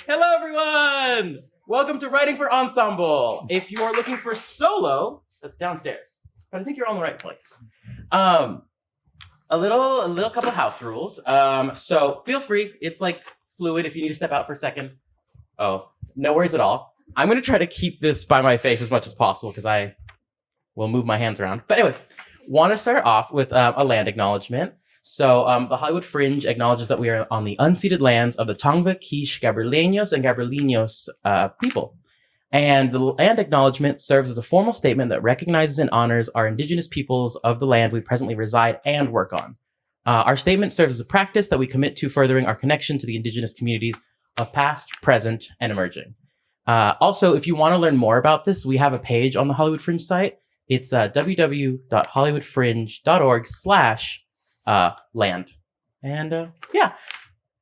Hello, everyone! Welcome to Writing for Ensemble. If you are looking for solo, that's downstairs. But I think you're on the right place. A little couple house rules. So feel free. It's like fluid if you need to step out for a second. Oh, no worries at all. I'm going to try to keep this by my face as much as possible because I will move my hands around. But anyway, want to start off with a land acknowledgement. So the Hollywood Fringe acknowledges that we are on the unceded lands of the Tongva, Quiche, Gabrielinos, and Gabrielinos people. And the land acknowledgement serves as a formal statement that recognizes and honors our indigenous peoples of the land we presently reside and work on. Our statement serves as a practice that we commit to furthering our connection to the indigenous communities of past, present, and emerging. Also, if you want to learn more about this, we have a page on the Hollywood Fringe site. It's www.hollywoodfringe.org/land. And yeah,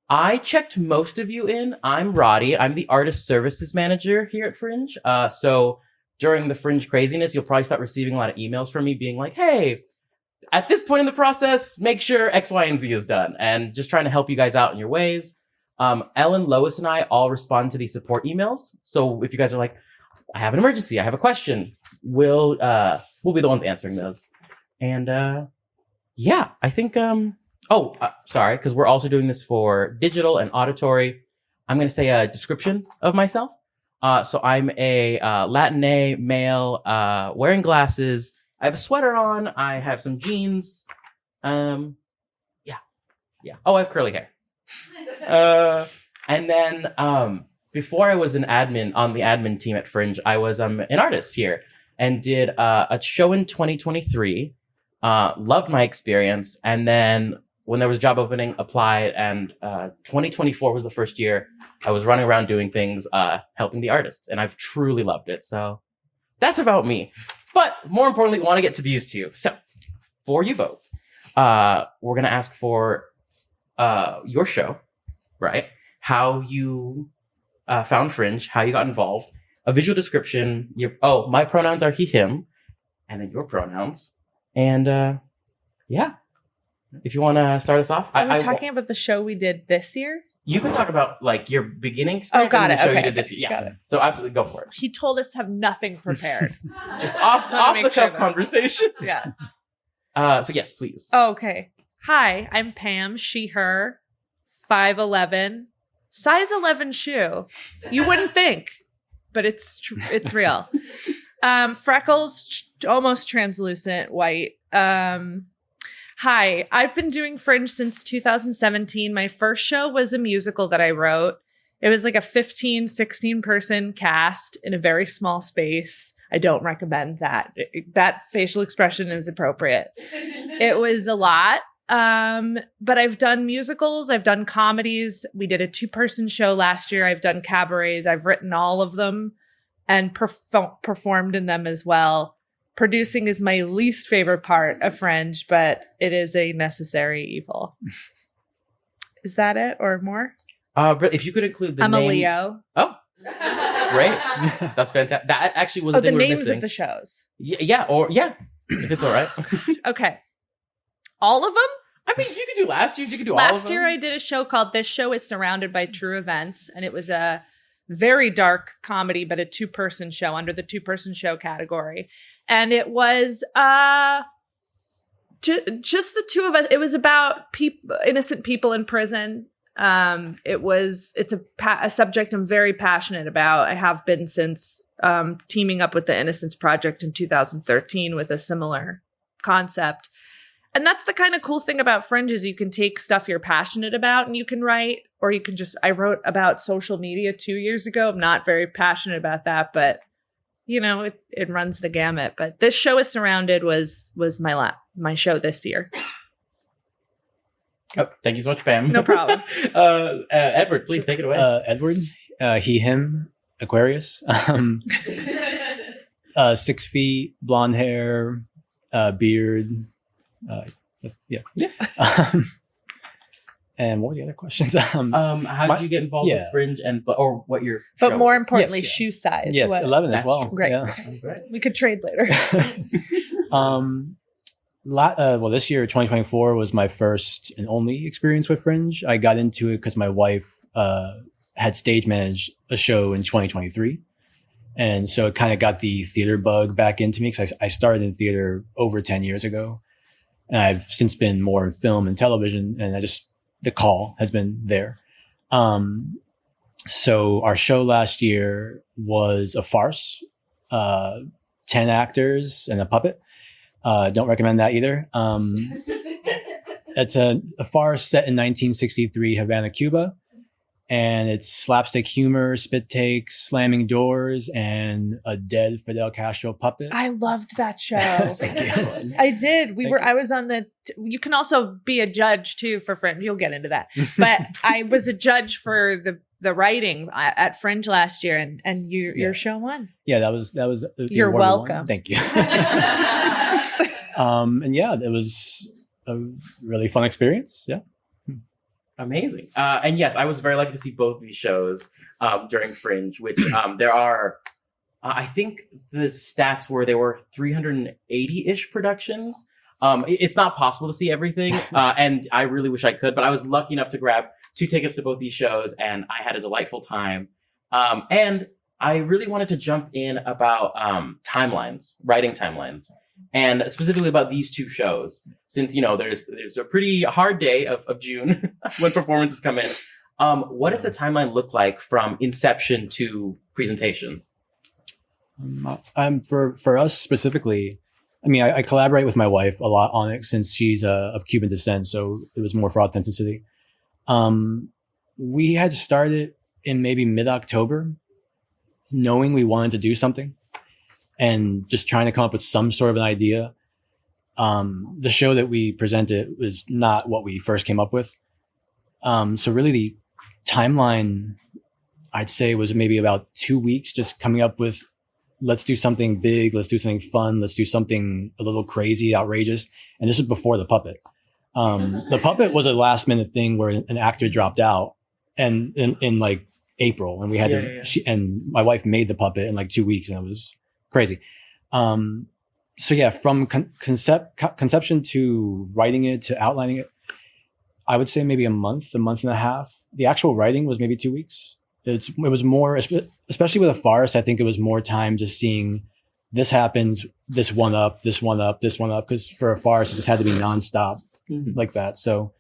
I checked most of you in. I'm Rody. I'm the artist services manager here at Fringe. So during the Fringe craziness, you'll probably start receiving a lot of emails from me being like, hey, at this point in the process, make sure X, Y, and Z is done. And just trying to help you guys out in your ways. Ellen, Lois, and I all respond to these support emails. So if you guys are like, I have an emergency, I have a question, we'll be the ones answering those. And yeah, I think, sorry, because we're also doing this for digital and auditory. I'm going to say a description of myself. So I'm a Latina male, wearing glasses. I have a sweater on. I have some jeans. Yeah. Oh, I have curly hair. And then before I was an admin on the admin team at Fringe, I was an artist here and did a show in 2023. Loved my experience, and then when there was a job opening, applied, and 2024 was the first year I was running around doing things, helping the artists, and I've truly loved it. So that's about me. But more importantly, we want to get to these two. So for you both, we're gonna ask for your show, right? How you found Fringe, how you got involved, a visual description. My pronouns are he, him, and then your pronouns. And yeah, if you want to start us off. Are we talking about the show we did this year? You can talk about like your beginning experience. Oh, got it. The show Okay. you did this year. Yeah. Got it. So absolutely go for it. He told us to have nothing prepared. Just off the cuff conversation. Yeah. So yes, please. Oh, okay. Hi, I'm Pam, she, her, 5'11", size 11 shoe. You wouldn't think, but it's real. Freckles, almost translucent, white. Hi, I've been doing Fringe since 2017. My first show was a musical that I wrote. It was like a 15, 16 person cast in a very small space. I don't recommend that. That facial expression is appropriate. It was a lot. But I've done musicals. I've done comedies. We did a 2-person show last year. I've done cabarets. I've written all of them and performed in them as well. Producing is my least favorite part of Fringe, but it is a necessary evil. Is that it or more? If you could include the I'm name. a Leo. Oh, great. That's fantastic. That actually was the thing the we were names missing. of the shows. Yeah, if it's all right. Okay. All of them? I mean, you could do last year. You could do all of them. Last year I did a show called This Show is Surrounded by True Events, and it was a very dark comedy, but a 2-person show under the 2-person show category. And it was just the two of us. It was about innocent people in prison. It's a subject I'm very passionate about. I have been since teaming up with the Innocence Project in 2013 with a similar concept. And that's the kind of cool thing about Fringe is you can take stuff you're passionate about and you can write, or you can I wrote about social media 2 years ago. I'm not very passionate about that, but you know, it runs the gamut. But This Show is Surrounded was my show this year. Oh, thank you so much, Pam. No problem. Edward, please take it away. Edward, he, him, Aquarius, 6 feet, blonde hair, beard. Yeah. And what were the other questions? How did you get involved with Fringe or what your But show more is? importantly, shoe size. Yes, 11 as well. Great. Yeah. We could trade later. Well, this year, 2024, was my first and only experience with Fringe. I got into it because my wife had stage managed a show in 2023. And so it kind of got the theater bug back into me because I started in theater over 10 years ago. And I've since been more in film and television, and the call has been there. So our show last year was a farce, 10 actors and a puppet. Don't recommend that either. It's a farce set in 1963 Havana, Cuba. And it's slapstick humor, spit takes, slamming doors, and a dead Fidel Castro puppet. I loved that show. Thank you. I did. I was on you can also be a judge too for Fringe. You'll get into that. But I was a judge for the writing at Fringe last year, and your show won. Yeah, that was. You're welcome. Thank you. And yeah, it was a really fun experience. Yeah. Amazing. And yes, I was very lucky to see both of these shows during Fringe, which there are, I think the stats were there were 380-ish productions. It's not possible to see everything, and I really wish I could, but I was lucky enough to grab 2 tickets to both these shows, and I had a delightful time. And I really wanted to jump in about timelines, writing timelines. And specifically about these 2 shows, since, there's a pretty hard day of June when performances come in. What does the timeline look like from inception to presentation? For us specifically, I mean, I collaborate with my wife a lot on it since she's of Cuban descent, so it was more for authenticity. We had started in maybe mid-October, knowing we wanted to do something. And just trying to come up with some sort of an idea. The show that we presented was not what we first came up with. So really the timeline, I'd say, was maybe about 2 weeks, just coming up with, let's do something big, let's do something fun, let's do something a little crazy, outrageous. And this was before the puppet. The puppet was a last minute thing where an actor dropped out and in like April, and we had and my wife made the puppet in like 2 weeks, and it was crazy. So yeah, from conception to writing it to outlining it, I would say maybe a month and a half. The actual writing was maybe 2 weeks. It was more, especially with a farce, I think it was more time just seeing this happens, this one up, because for a farce, it just had to be nonstop like that. So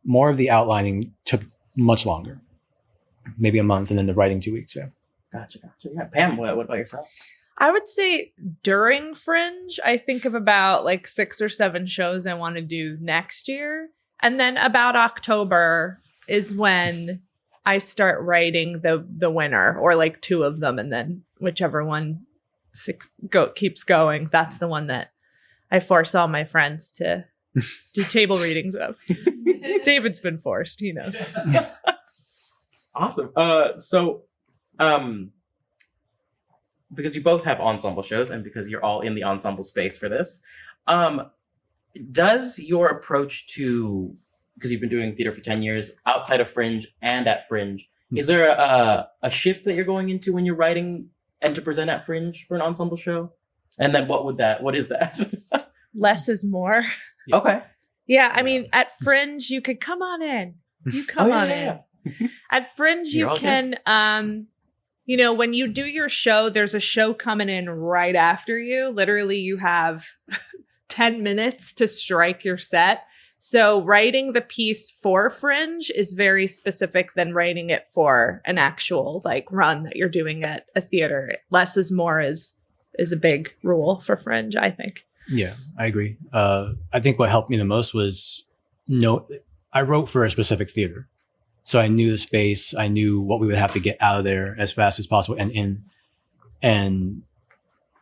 more of the outlining took much longer, maybe a month, and then the writing 2 weeks. Yeah. Gotcha. Yeah, Pam, what about yourself? I would say during Fringe, I think of about like 6 or 7 shows I want to do next year. And then about October is when I start writing the winner, or like 2 of them. And then whichever one keeps going, that's the one that I force all my friends to do table readings of. David's been forced. He knows. Awesome. Because you both have ensemble shows and because you're all in the ensemble space for this, does your approach to, because you've been doing theater for 10 years, outside of Fringe and at Fringe, is there a shift that you're going into when you're writing and to present at Fringe for an ensemble show? And then what is that? Less is more. Okay. Yeah, I mean, at Fringe, you could come on in. You come on in. At Fringe, you can... when you do your show, there's a show coming in right after you. Literally, you have 10 minutes to strike your set. So writing the piece for Fringe is very specific than writing it for an actual run that you're doing at a theater. Less is more is a big rule for Fringe, I think. Yeah, I agree. I think what helped me the most was I wrote for a specific theater. So I knew the space. I knew what we would have to get out of there as fast as possible and in. And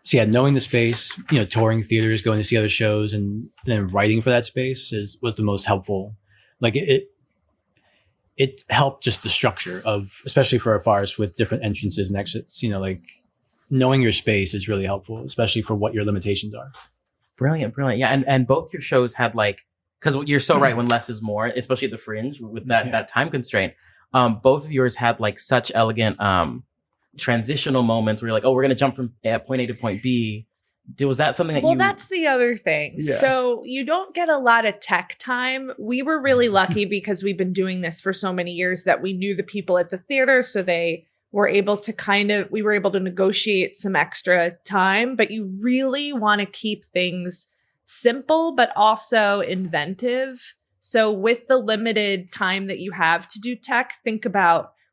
so yeah, knowing the space, touring theaters, going to see other shows, and then writing for that space was the most helpful. Like it helped just the structure of, especially for a farce with different entrances and exits. Knowing your space is really helpful, especially for what your limitations are. Brilliant. Yeah, and both your shows had because you're so right, when less is more, especially at the Fringe with that time constraint. Both of yours had such elegant transitional moments where you're like, oh, we're going to jump from point A to point B. Was that something that Well, you... that's the other thing. Yeah. So you don't get a lot of tech time. We were really lucky because we've been doing this for so many years that we knew the people at the theater. So they were able to we were able to negotiate some extra time. But you really want to keep things simple, but also inventive. So with the limited time that you have to do tech,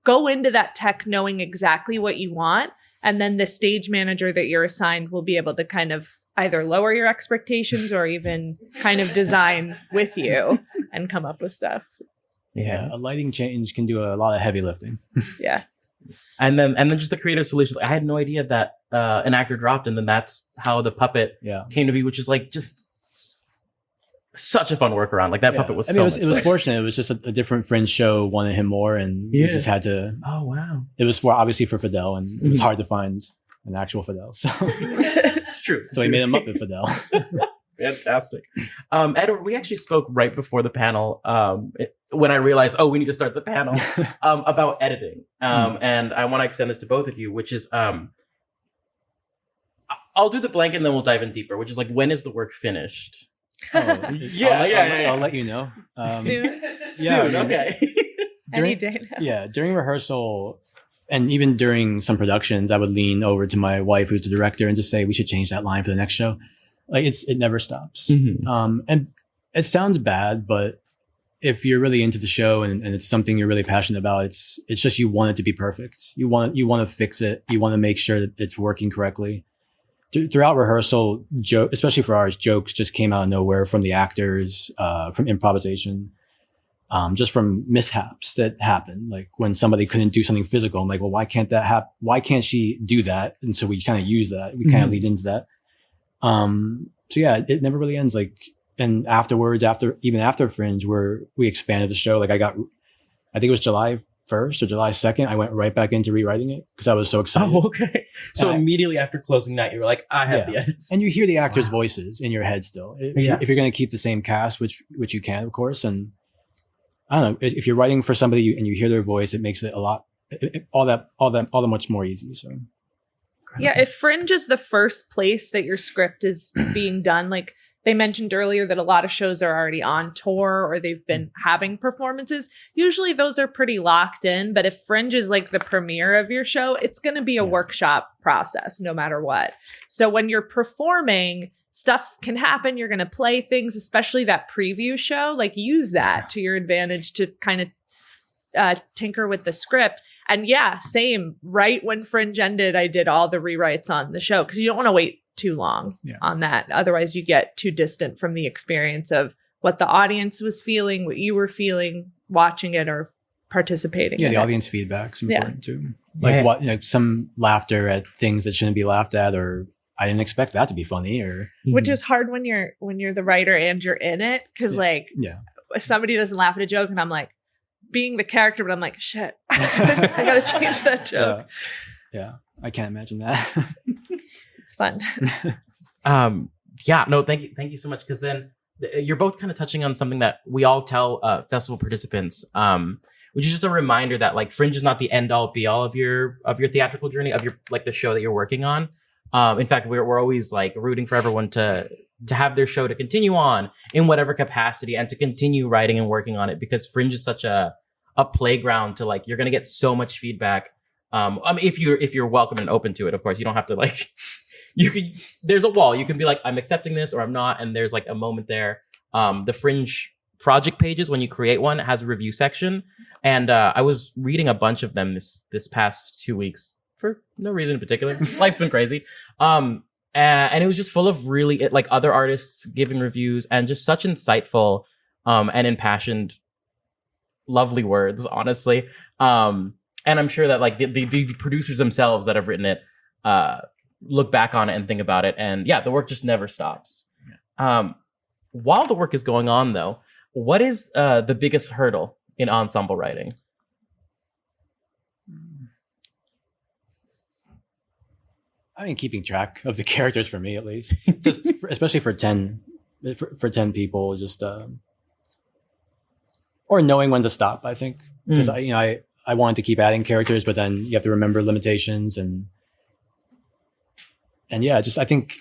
go into that tech knowing exactly what you want. And then the stage manager that you're assigned will be able to kind of either lower your expectations or even kind of design with you and come up with stuff. Yeah. A lighting change can do a lot of heavy lifting. Yeah. And then just the creative solutions. I had no idea that an actor dropped, and then that's how the puppet came to be, which is like just such a fun workaround. Like that puppet was it was fortunate. It was just a different Fringe show wanted him more, and we just had to. Oh wow! It was obviously for Fidel, and it was hard to find an actual Fidel. So it's true. So he made him up with Fidel. Fantastic. Edward, we actually spoke right before the panel when I realized, we need to start the panel about editing. And I want to extend this to both of you, which is I'll do the blank and then we'll dive in deeper, which is like, when is the work finished? I'll let you know. Soon. Soon, okay. Any day now. During rehearsal and even during some productions, I would lean over to my wife, who's the director, and just say, we should change that line for the next show. Like it never stops. And it sounds bad, but if you're really into the show and it's something you're really passionate about, it's just you want it to be perfect. You want to fix it. You want to make sure that it's working correctly. Throughout rehearsal, especially for ours, jokes just came out of nowhere from the actors, from improvisation, just from mishaps that happened. Like when somebody couldn't do something physical, I'm like, well, why can't that happen? Why can't she do that? And so we kind of use that. We kind of lead into that. So yeah, it never really ends. Like, and afterwards, even after Fringe, we expanded the show. Like I think it was July 1st or July 2nd, I went right back into rewriting it because I was so excited. Oh, okay. So immediately after closing night, you were like, I have the edits. And you hear the actors' voices in your head still. If you're going to keep the same cast, which you can, of course. And I don't know, if you're writing for somebody and you hear their voice, it makes it all that much more easy. So. Yeah, if Fringe is the first place that your script is being done, like they mentioned earlier that a lot of shows are already on tour or they've been having performances. Usually those are pretty locked in, but if Fringe is like the premiere of your show, it's going to be a workshop process no matter what. So when you're performing, stuff can happen. You're going to play things, especially that preview show, like use that to your advantage to kind of tinker with the script. And yeah, same. Right when Fringe ended, I did all the rewrites on the show because you don't want to wait too long on that. Otherwise, you get too distant from the experience of what the audience was feeling, what you were feeling watching it or participating in the it. audience feedback's important too. Like some laughter at things that shouldn't be laughed at, or I didn't expect that to be funny, or which is hard when you're the writer and you're in it because somebody doesn't laugh at a joke and I'm like being the character, but I'm like, shit, I gotta change that joke. Yeah, I can't imagine that. It's fun. Thank you so much, because then you're both kind of touching on something that we all tell festival participants, which is just a reminder that like Fringe is not the end all be all of your theatrical journey, of your like the show that you're working on. In fact, we're always like rooting for everyone to have their show to continue on in whatever capacity and to continue writing and working on it, because Fringe is such a playground to like, you're going to get so much feedback. I mean, if you're welcome and open to it, of course, you don't have to like, there's a wall. You can be like, I'm accepting this or I'm not. And there's like a moment there. The Fringe project pages, when you create one, it has a review section. And I was reading a bunch of them this past 2 weeks for no reason in particular. Life's been crazy. And it was just full of really like other artists giving reviews and just such insightful and impassioned, lovely words, honestly. And I'm sure that like the producers themselves that have written it look back on it and think about it. And yeah, the work just never stops. While the work is going on, though, what is the biggest hurdle in ensemble writing? I mean, keeping track of the characters for me, at least, especially for 10 people, just or knowing when to stop. I think because I wanted to keep adding characters, but then you have to remember limitations and yeah, just I think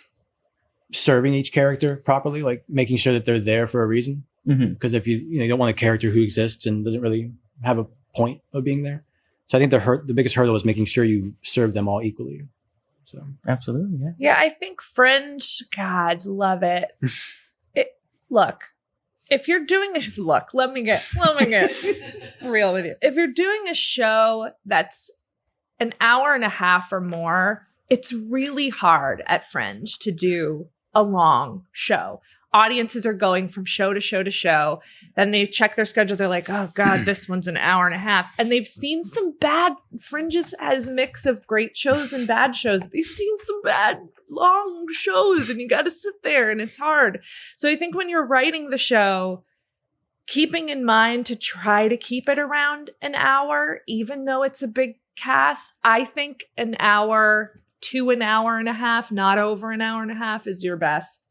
serving each character properly, like making sure that they're there for a reason. Because if you don't want a character who exists and doesn't really have a point of being there. So I think the biggest hurdle is making sure you serve them all equally. So Absolutely, yeah. Yeah, I think Fringe, God, love it. Look, if you're doing let me get real with you. If you're doing a show that's an hour and a half or more, it's really hard at Fringe to do a long show. Audiences are going from show to show to show. Then they check their schedule. They're like, oh God, this one's an hour and a half. And they've seen some bad Fringes as mix of great shows and bad shows. They've seen some bad long shows and you got to sit there and it's hard. So I think when you're writing the show, keeping in mind to try to keep it around an hour, even though it's a big cast, I think an hour to an hour and a half, not over an hour and a half, is your best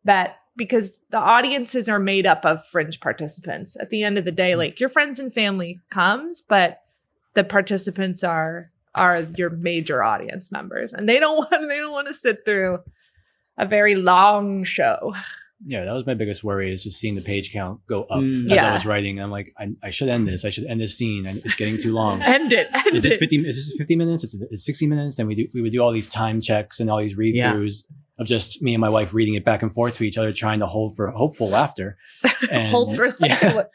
bet. Because the audiences are made up of Fringe participants. At the end of the day, like your friends and family comes, but the participants are your major audience members, and they don't want to sit through a very long show. Yeah, that was my biggest worry, is just seeing the page count go up as I was writing. I'm like, I should end this. I should end this scene, and it's getting too long. End it. Is this 50 minutes? Is it 60 minutes? Then we would do all these time checks and all these read-throughs of just me and my wife reading it back and forth to each other, trying to hold for hopeful laughter. And, Hold for laughter.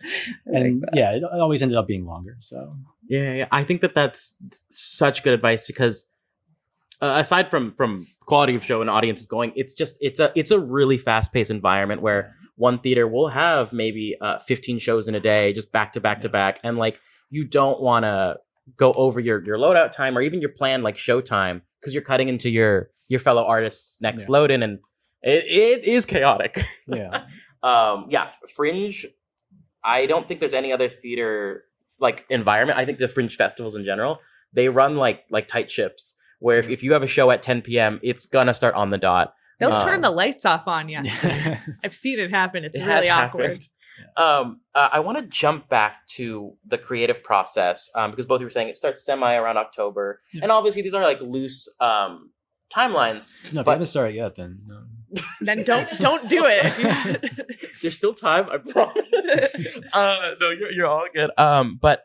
It always ended up being longer. So Yeah, I think that's such good advice, because aside from quality of show and audiences going, it's a really fast paced environment where one theater will have maybe 15 shows in a day, just back to back to back, and like you don't want to go over your loadout time or even your planned like show time, because you're cutting into your fellow artists' next load in, and it is chaotic. Fringe, I don't think there's any other theater like environment. I think the Fringe festivals in general, they run like tight ships, where if you have a show at 10 p.m., it's gonna start on the dot. They'll turn the lights off on you. I've seen it happen. It's really awkward. I want to jump back to the creative process, because both of you were saying it starts around October, and obviously these are like loose timelines. No, if you haven't started yet, then no. Then don't do it. There's still time, I promise. No, you're all good. But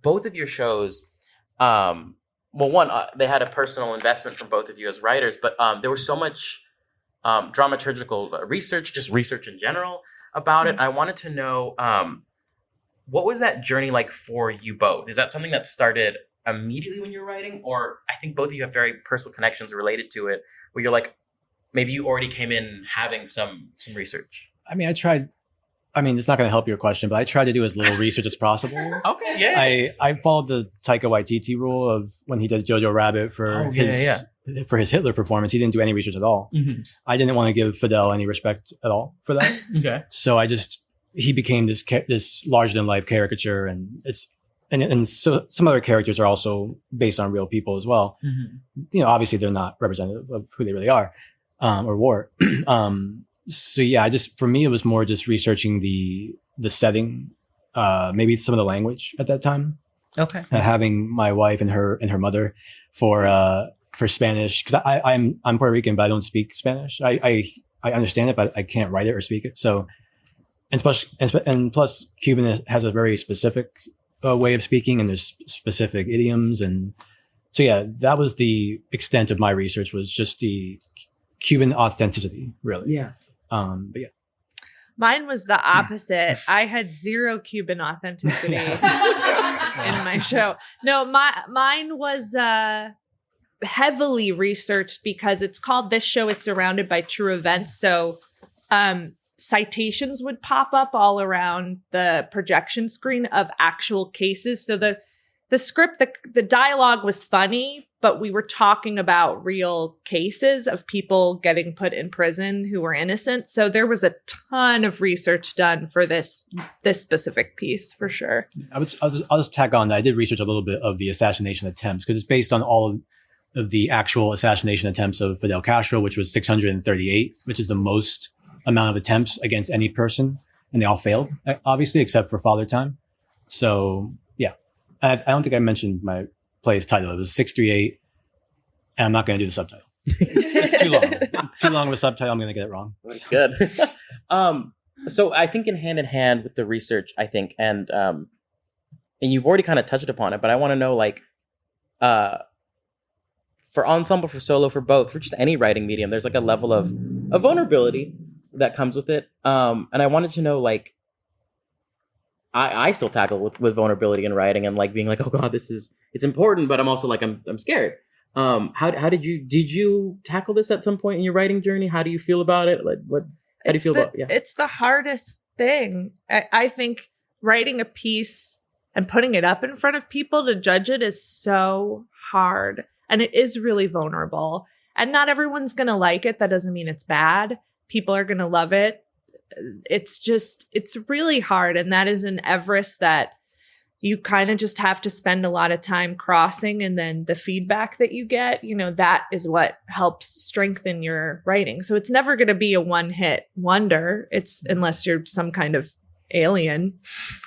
both of your shows, they had a personal investment from both of you as writers, but there was so much dramaturgical research, just research in general about it. I wanted to know, what was that journey like for you both? Is that something that started immediately when you were writing? Or I think both of you have very personal connections related to it, where you're like, maybe you already came in having some research. I mean, it's not going to help your question, but I tried to do as little research as possible. Okay, yeah. I followed the Taika Waititi rule of when he did Jojo Rabbit for his Hitler performance. He didn't do any research at all. Mm-hmm. I didn't want to give Fidel any respect at all for that. Okay. So he became this larger than life caricature, and so some other characters are also based on real people as well. Mm-hmm. Obviously they're not representative of who they really are, or were. So yeah, for me, it was more just researching the setting, maybe some of the language at that time. Okay. Having my wife and her mother for Spanish, because I'm Puerto Rican, but I don't speak Spanish. I understand it, but I can't write it or speak it. So, and plus Cuban has a very specific way of speaking, and there's specific idioms, and so yeah, that was the extent of my research, was just the Cuban authenticity, really. Yeah. But yeah. Mine was the opposite. I had zero Cuban authenticity in my show. No, mine was heavily researched, because it's called This Show is Surrounded by True Events. So citations would pop up all around the projection screen of actual cases. So the script, the dialogue was funny, but we were talking about real cases of people getting put in prison who were innocent. So there was a ton of research done for this specific piece, for sure. I'll just tag on that. I did research a little bit of the assassination attempts, because it's based on all of the actual assassination attempts of Fidel Castro, which was 638, which is the most amount of attempts against any person, and they all failed, obviously, except for Father Time. So yeah, I don't think I mentioned my play's title. It was 638, and I'm not going to do the subtitle. It's too long. Too long of a subtitle. I'm going to get it wrong. That's good. So I think in hand with the research, I think, and you've already kind of touched upon it, but I want to know, like, for ensemble, for solo, for both, for just any writing medium, there's like a level of vulnerability that comes with it. And I wanted to know, like, I still tackle with vulnerability in writing and like being like, oh God, it's important, but I'm also like, I'm scared. How did you tackle this at some point in your writing journey? How do you feel about it? Like, how do you feel about it? Yeah. It's the hardest thing. I think writing a piece and putting it up in front of people to judge it is so hard. And it is really vulnerable. And not everyone's going to like it. That doesn't mean it's bad. People are going to love it. It's really hard. And that is an Everest that you kind of just have to spend a lot of time crossing. And then the feedback that you get, that is what helps strengthen your writing. So it's never going to be a one-hit wonder. Unless you're some kind of alien,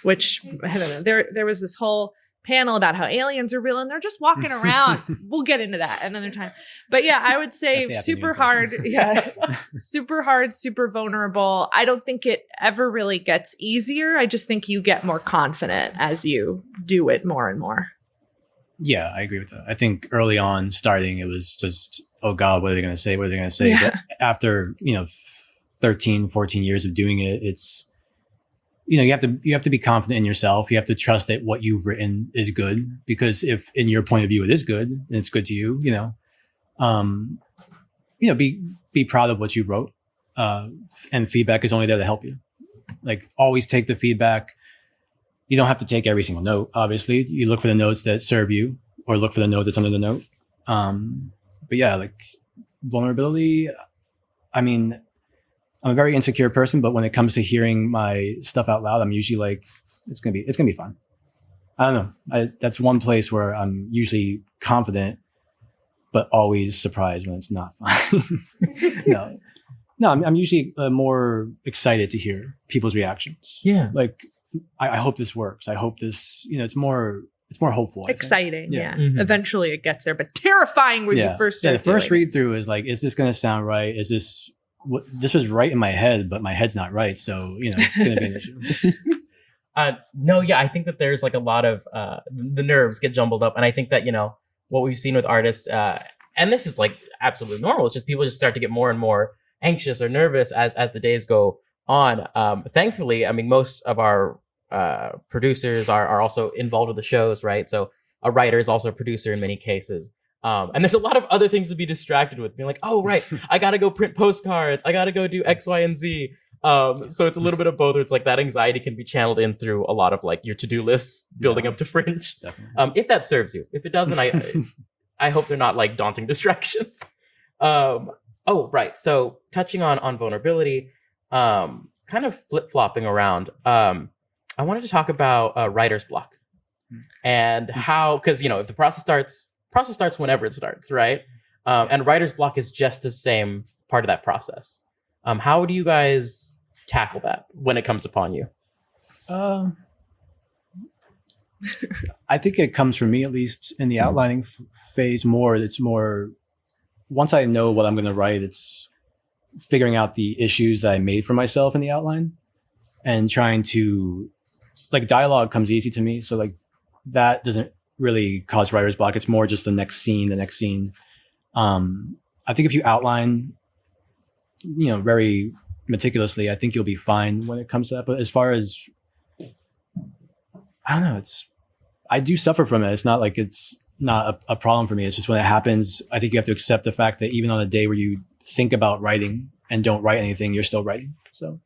which I don't know. There was this whole panel about how aliens are real and they're just walking around. We'll get into that another time. But yeah, I would say super hard. Yeah. Super hard, super vulnerable. I don't think it ever really gets easier. I just think you get more confident as you do it more and more. Yeah, I agree with that. I think early on starting, it was just, oh God, what are they going to say? What are they going to say? Yeah. But after, 13, 14 years of doing it, it's, you have to be confident in yourself. You have to trust that what you've written is good, because if in your point of view it is good and it's good to you, be proud of what you wrote. And feedback is only there to help you. Like, always take the feedback. You don't have to take every single note. Obviously, you look for the notes that serve you, or look for the note that's under the note. But yeah, like vulnerability. I mean, I'm a very insecure person, but when it comes to hearing my stuff out loud, I'm usually like, it's gonna be fun. I don't know. That's one place where I'm usually confident, but always surprised when it's not fun. No, I'm usually more excited to hear people's reactions. Yeah, like I hope this works. I hope this. It's more hopeful. Exciting, yeah. Mm-hmm. Eventually, it gets there, but terrifying when you first start. The first read through is like, is this gonna sound right? Is this this was right in my head, but my head's not right, so it's going to be an issue. No, yeah, I think that there's like a lot of the nerves get jumbled up, and I think that what we've seen with artists, and this is like absolutely normal. It's just people just start to get more and more anxious or nervous as the days go on. Thankfully, I mean, most of our producers are also involved with the shows, right? So a writer is also a producer in many cases. And there's a lot of other things to be distracted with, being like, oh, right, I got to go print postcards. I got to go do X, Y, and Z. So it's a little bit of both. Where it's like that anxiety can be channeled in through a lot of like your to-do lists building up to Fringe. If that serves you. If it doesn't, I hope they're not like daunting distractions. Oh, right. So touching on vulnerability, kind of flip-flopping around. I wanted to talk about writer's block and how, because, if the process starts whenever it starts, right? And writer's block is just the same part of that process. How do you guys tackle that when it comes upon you? I think it comes from me, at least in the outlining phase more. It's more, once I know what I'm going to write, it's figuring out the issues that I made for myself in the outline and trying to, like, dialogue comes easy to me. So like that doesn't really cause writer's block. It's more just the next scene. I think if you outline, very meticulously, I think you'll be fine when it comes to that. But as far as, I don't know, I do suffer from it. It's not like it's not a problem for me. It's just when it happens, I think you have to accept the fact that even on a day where you think about writing and don't write anything, you're still writing. So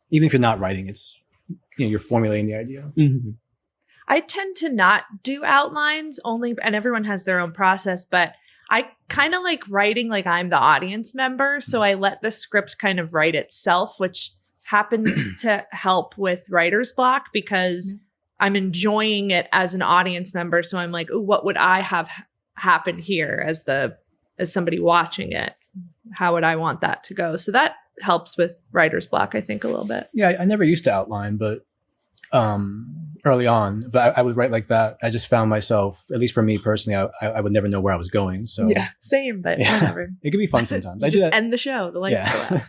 even if you're not writing, it's, you're formulating the idea. Mm-hmm. I tend to not do outlines only, and everyone has their own process, but I kind of like writing like I'm the audience member. So I let the script kind of write itself, which happens to help with writer's block because I'm enjoying it as an audience member. So I'm like, ooh, what would I have happen here as somebody watching it? How would I want that to go? So that helps with writer's block, I think, a little bit. Yeah, I never used to outline, but early on, but I would write like that. I just found myself, at least for me personally, I would never know where I was going. So Yeah, same, but whatever. It could be fun sometimes. I do Just that. end the show. The lights go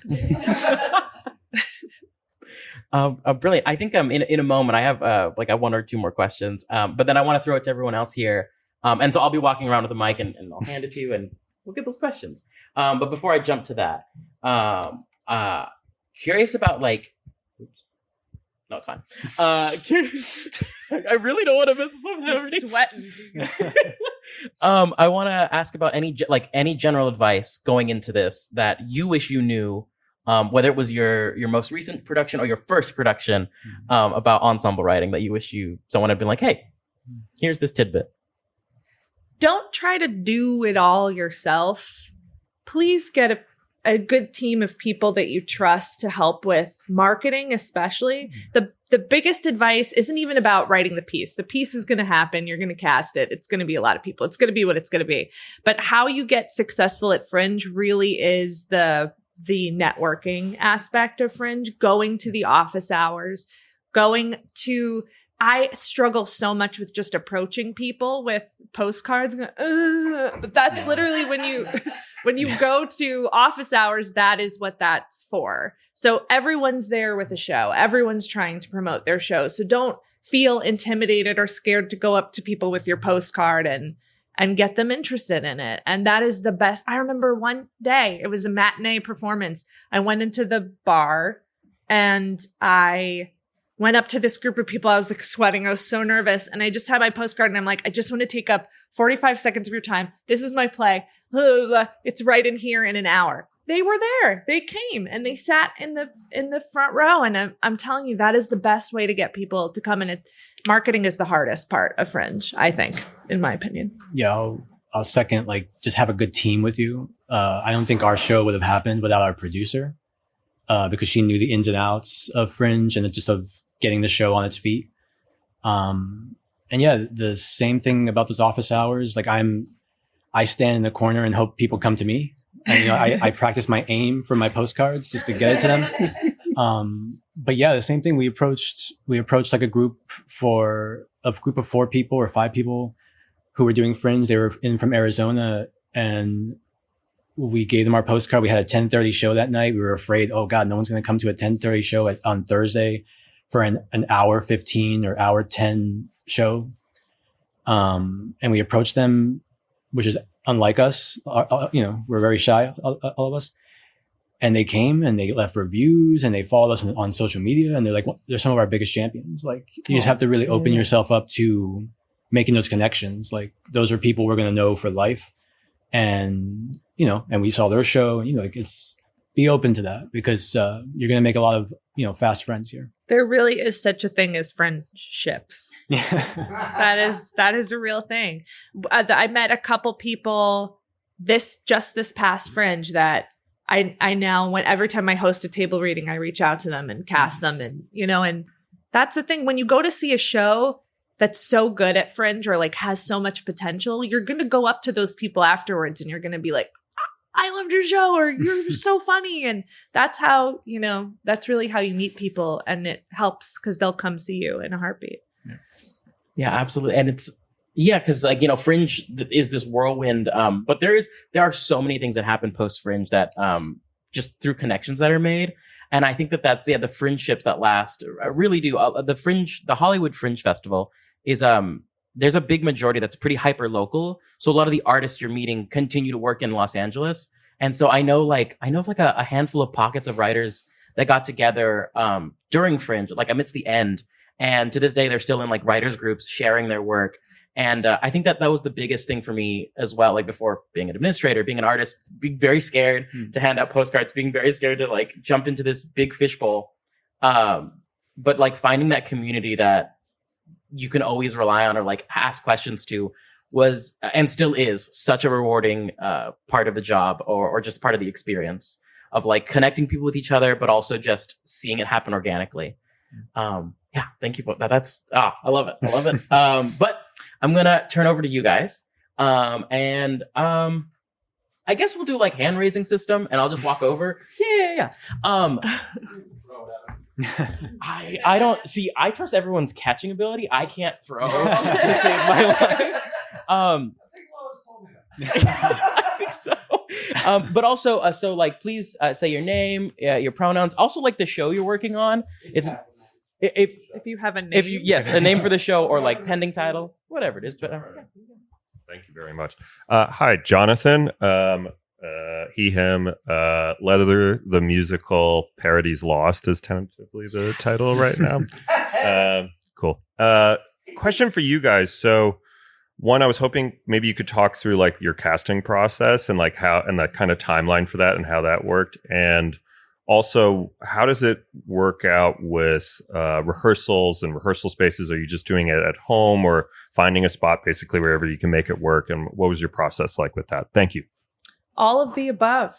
out. Brilliant. I think in a moment I have like one or two more questions, but then I want to throw it to everyone else here. And so I'll be walking around with the mic and I'll hand it to you and we'll get those questions. But before I jump to that, curious about like. No, it's fine. Curious. I really don't want to mess this up. Sweating. I want to ask about any general advice going into this that you wish you knew, whether it was your most recent production or your first production, about ensemble writing that you wish someone had been like, hey, here's this tidbit. Don't try to do it all yourself. Please get a good team of people that you trust to help with marketing, especially. The biggest advice isn't even about writing the piece. The piece is going to happen. You're going to cast it. It's going to be a lot of people. It's going to be what it's going to be. But how you get successful at Fringe really is the networking aspect of Fringe, going to the office hours, I struggle so much with just approaching people with postcards. But that's literally when you go to office hours, that is what that's for. So everyone's there with a show. Everyone's trying to promote their show. So don't feel intimidated or scared to go up to people with your postcard and get them interested in it. And that is the best. I remember one day, it was a matinee performance. I went into the bar and I went up to this group of people. I was like sweating. I was so nervous. And I just had my postcard and I'm like, I just want to take up 45 seconds of your time. This is my play. It's right in here in an hour. They were there. They came and they sat in the front row. And I'm telling you, that is the best way to get people to come in. Marketing is the hardest part of Fringe, I think, in my opinion. Yeah, I'll second, like, just have a good team with you. I don't think our show would have happened without our producer, because she knew the ins and outs of Fringe and just of getting the show on its feet. And yeah, the same thing about those office hours. Like I stand in the corner and hope people come to me. And I practice my aim for my postcards just to get it to them. But yeah, the same thing. We approached like a group of 4 people or 5 people who were doing Fringe. They were in from Arizona, and we gave them our postcard. We had a 10:30 show that night. We were afraid, oh God, no one's going to come to a 10:30 show on Thursday for an hour 15 or hour 10 show. And we approached them, which is unlike us. We're very shy, all of us. And they came and they left reviews and they followed us on social media. And they're like, they're some of our biggest champions. Like, you just have to really open yourself up to making those connections. Like, those are people we're going to know for life. And, and we saw their show, and, it's be open to that, because you're going to make a lot of, fast friends here. There really is such a thing as friendships. Yeah. That is a real thing. I met a couple people this past Fringe that I now, every time I host a table reading, I reach out to them and cast them, and and that's the thing. When you go to see a show that's so good at Fringe or like has so much potential, you're going to go up to those people afterwards and you're going to be like, I loved your show, or you're so funny. And that's how, that's really how you meet people, and it helps because they'll come see you in a heartbeat. Yeah, absolutely. And it's, because Fringe is this whirlwind, but there are so many things that happen post Fringe that just through connections that are made. And I think that's the friendships that last really do. The Hollywood Fringe Festival is there's a big majority that's pretty hyper local. So a lot of the artists you're meeting continue to work in Los Angeles. And so I know of a handful of pockets of writers that got together during Fringe, like amidst the end. And to this day, they're still in like writers groups sharing their work. And I think that was the biggest thing for me as well. Like, before being an administrator, being an artist, being very scared to hand out postcards, being very scared to like jump into this big fishbowl. But like finding that community that you can always rely on or like ask questions to was, and still is, such a rewarding part of the job, or just part of the experience of like connecting people with each other, but also just seeing it happen organically. Yeah, thank you. I love it. But I'm going to turn over to you guys. And I guess we'll do like hand raising system, and I'll just walk over. Yeah. I don't see. I trust everyone's catching ability. I can't throw to save my life. I think Lois told me that. I think so. But also, so like, please say your name, your pronouns. Also, like the show you're working on. It's if you have a name, a name for the show or like pending title, whatever it is. But thank you very much. Hi, Jonathan. He, him, Leather, the musical Parodies Lost is tentatively the title right now. Cool. Question for you guys. So one, I was hoping maybe you could talk through like your casting process and like how, and that kind of timeline for that and how that worked. And also, how does it work out with rehearsals and rehearsal spaces? Are you just doing it at home or finding a spot basically wherever you can make it work? And what was your process like with that? Thank you. All of the above.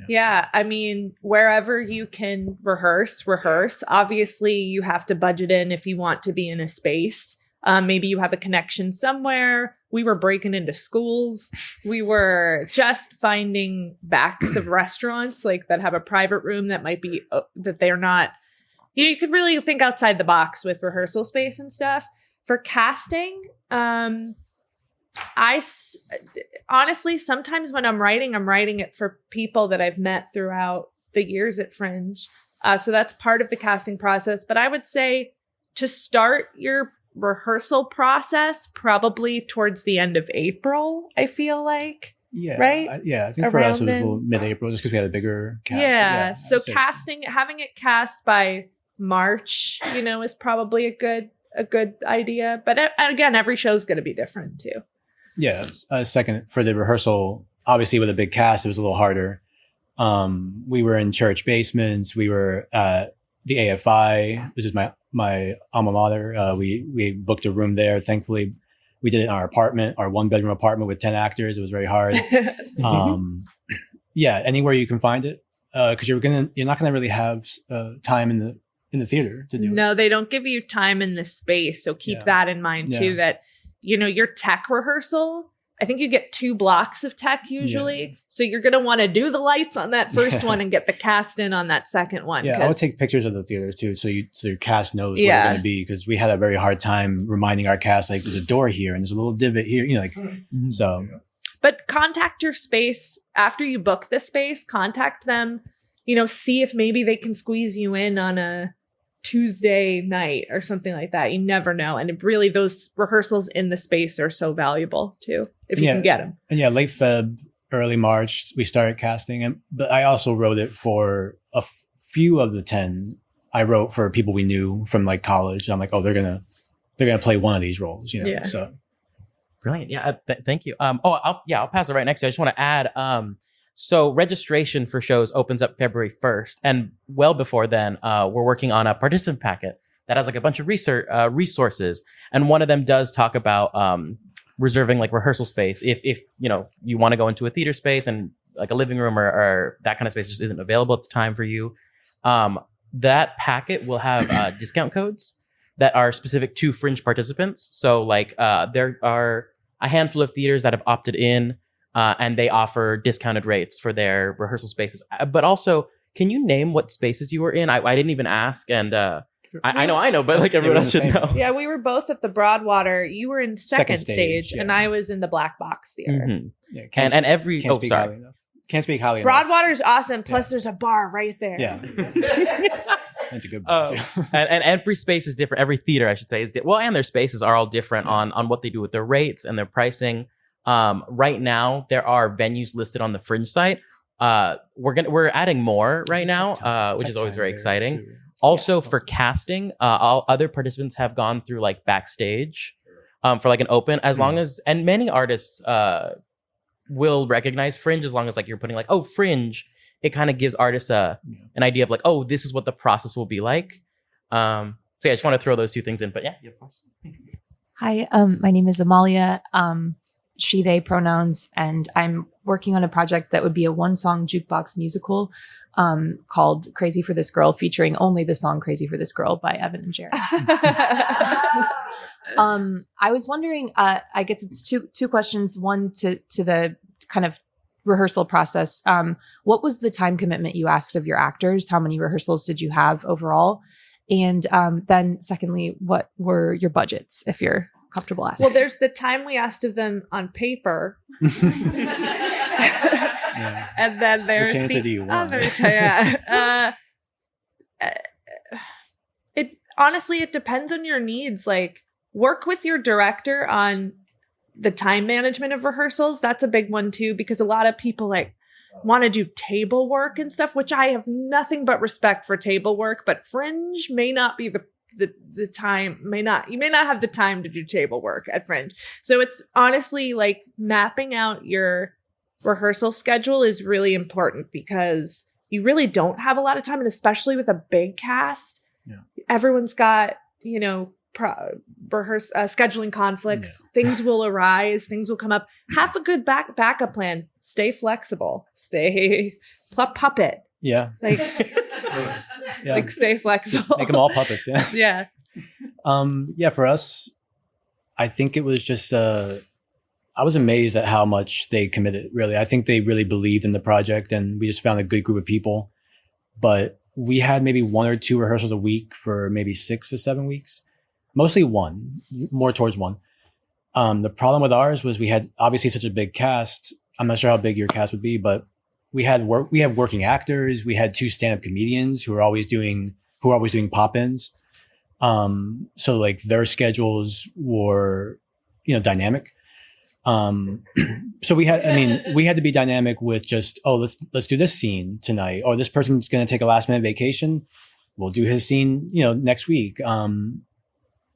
Yeah. I mean, wherever you can rehearse. Obviously, you have to budget in if you want to be in a space. Maybe you have a connection somewhere. We were breaking into schools. We were just finding backs of restaurants like that have a private room that might be that they're not. You could really think outside the box with rehearsal space and stuff. For casting, honestly, sometimes when I'm writing it for people that I've met throughout the years at Fringe. So that's part of the casting process. But I would say to start your rehearsal process probably towards the end of April, I feel like. Yeah. Right? I think for us it was a little mid-April just because we had a bigger cast. Yeah. So casting, having it cast by March, is probably a good idea. But again, every show's going to be different too. Yeah. Second, for the rehearsal, obviously with a big cast, it was a little harder. We were in church basements. We were at the AFI, which is my alma mater. We booked a room there. Thankfully, we did it in our apartment, our 1-bedroom apartment with 10 actors. It was very hard. Anywhere you can find it, because you're not gonna really have time in the theater to do it. No, they don't give you time in the space. So keep that in mind too. That your tech rehearsal. I think you get 2 blocks of tech usually. Yeah. So you're going to want to do the lights on that first one and get the cast in on that second one. Yeah, I would take pictures of the theaters too. So your cast knows where you're going to be, because we had a very hard time reminding our cast, like there's a door here and there's a little divot here, so. But contact your space after you book the space, contact them, see if maybe they can squeeze you in on a Tuesday night or something like that. You never know. And really those rehearsals in the space are so valuable too, if you can get them. And late Feb, early March, we started casting. But I also wrote it for a few of the 10. I wrote for people we knew from like college. I'm like, oh, they're gonna play one of these roles, so. Brilliant. Yeah. Thank you. I'll pass it right next to you. I just want to add, so registration for shows opens up February 1st. And well before then, we're working on a participant packet that has like a bunch of resources. And one of them does talk about reserving like rehearsal space. If you want to go into a theater space and like a living room or that kind of space just isn't available at the time for you, that packet will have discount codes that are specific to Fringe participants. So like there are a handful of theaters that have opted in, and they offer discounted rates for their rehearsal spaces. But also, can you name what spaces you were in? I didn't even ask, and I know, but like everyone else should know. Yeah, we were both at the Broadwater. You were in second stage, and I was in the Black Box Theater. Mm-hmm. Yeah, can't speak highly enough. Broadwater's awesome. Plus, there's a bar right there. Yeah. That's a good bar, too. and every space is different. Every theater, I should say, is and their spaces are all different on what they do with their rates and their pricing. Right now, there are venues listed on the Fringe site. We're adding more right now, which is always very exciting. Also, for casting, all other participants have gone through like backstage for like an open, as long as, and many artists will recognize Fringe as long as like you're putting like, oh, Fringe. It kind of gives artists an idea of like, oh, this is what the process will be like. So yeah, I just want to throw those two things in. But yeah, you have questions. Hi, my name is Amalia. She, they pronouns, and I'm working on a project that would be a 1-song jukebox musical called Crazy for This Girl, featuring only the song Crazy for This Girl by Evan and Jared. I was wondering, I guess it's two questions. One to the kind of rehearsal process. What was the time commitment you asked of your actors? How many rehearsals did you have overall? And then secondly, what were your budgets, if you're comfortable asking? Well, there's the time we asked of them on paper. Yeah. And then there's Which answer do you want? It honestly, it depends on your needs. Like, work with your director on the time management of rehearsals. That's a big one too, because a lot of people like want to do table work and stuff, which I have nothing but respect for table work, but Fringe may not be the time, you may not have the time to do table work at Fringe. So it's honestly like mapping out your rehearsal schedule is really important, because you really don't have a lot of time. And especially with a big cast, everyone's got, scheduling conflicts. Things will arise. Things will come up. Have a good backup plan. Stay flexible. Stay puppet. Yeah. Like, Yeah. like stay flexible. Just make them all puppets. Yeah. Yeah. Yeah. For us, I think it was just, I was amazed at how much they committed, really. I think they really believed in the project, and we just found a good group of people. But we had maybe 1 or 2 rehearsals a week for maybe 6 to 7 weeks. Mostly one, more towards one. The problem with ours was we had obviously such a big cast. I'm not sure how big your cast would be, but we have working actors. We had 2 stand-up comedians who are always doing pop-ins. So like their schedules were, dynamic. So we had to be dynamic with just, let's do this scene tonight, or this person's going to take a last minute vacation. We'll do his scene, next week.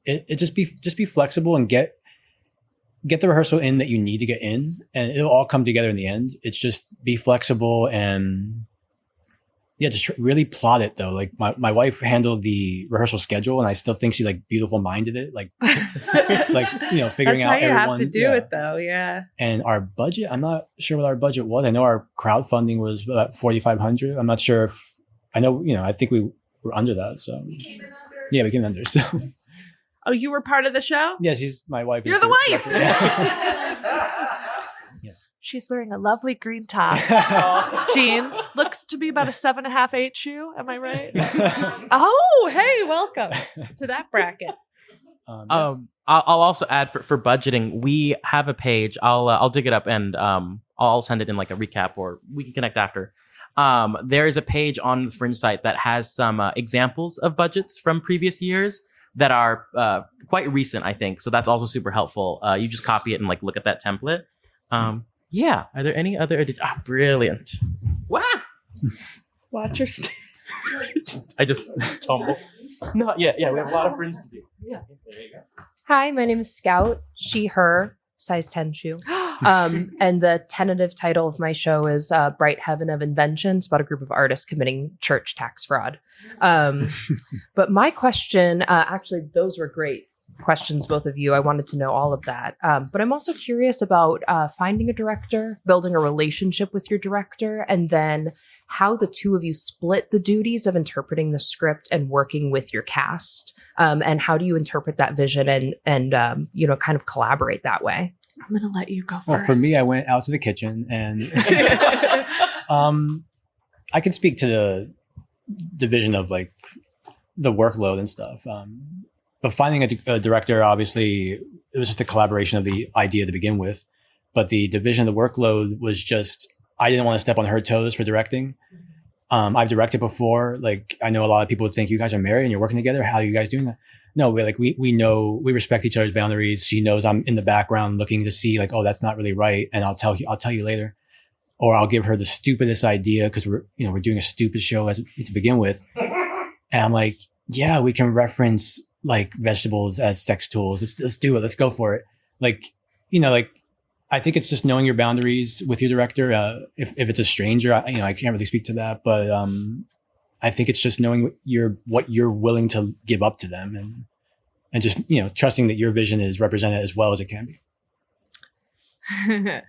It just be flexible and get the rehearsal in that you need to get in, and it'll all come together in the end. It's just be flexible and just really plot it though. Like my wife handled the rehearsal schedule, and I still think she like beautiful minded it, like figuring That's out how you everyone. have to do it though. Yeah. And our budget, I'm not sure what our budget was. I know our crowdfunding was about $4,500. I'm not sure if I know. I think we were under that. So we came under. So. Oh, you were part of the show? Yeah, she's my wife. You're the wife. Yeah. She's wearing a lovely green top, jeans. Looks to be about a 7.5, 8 shoe. Am I right? Oh, hey, welcome to that bracket. I'll also add for budgeting. We have a page. I'll dig it up and I'll send it in like a recap, or we can connect after. There is a page on the Fringe site that has some examples of budgets from previous years that are quite recent, I think. So that's also super helpful. You just copy it and like look at that template. Yeah. Are there any other edits? Brilliant. Wow. Watch your stage. I just tumbled. No, yeah. We have a lot of Fringe to do. Yeah. There you go. Hi, my name is Scout. She, her, size 10 shoe. And the tentative title of my show is Bright Heaven of Invention. It's about a group of artists committing church tax fraud. But my question, actually, those were great questions, both of you. I wanted to know all of that. But I'm also curious about finding a director, building a relationship with your director, and then how the two of you split the duties of interpreting the script and working with your cast. And how do you interpret that vision and kind of collaborate that way? I'm going to let you go first. Well, for me, I went out to the kitchen and I can speak to the division of like the workload and stuff. But finding a director, obviously, it was just a collaboration of the idea to begin with. But the division of the workload was just, I didn't want to step on her toes for directing. I've directed before. Like, I know a lot of people think you guys are married and you're working together. How are you guys doing that? No, we know, we respect each other's boundaries. She knows I'm in the background looking to see like, oh, that's not really right. And I'll tell you later. Or I'll give her the stupidest idea because we're doing a stupid show to begin with. And I'm like, yeah, we can reference like vegetables as sex tools. Let's do it. Let's go for it. Like, I think it's just knowing your boundaries with your director. If it's a stranger, I can't really speak to that, but I think it's just knowing what you're willing to give up to them, and just trusting that your vision is represented as well as it can be.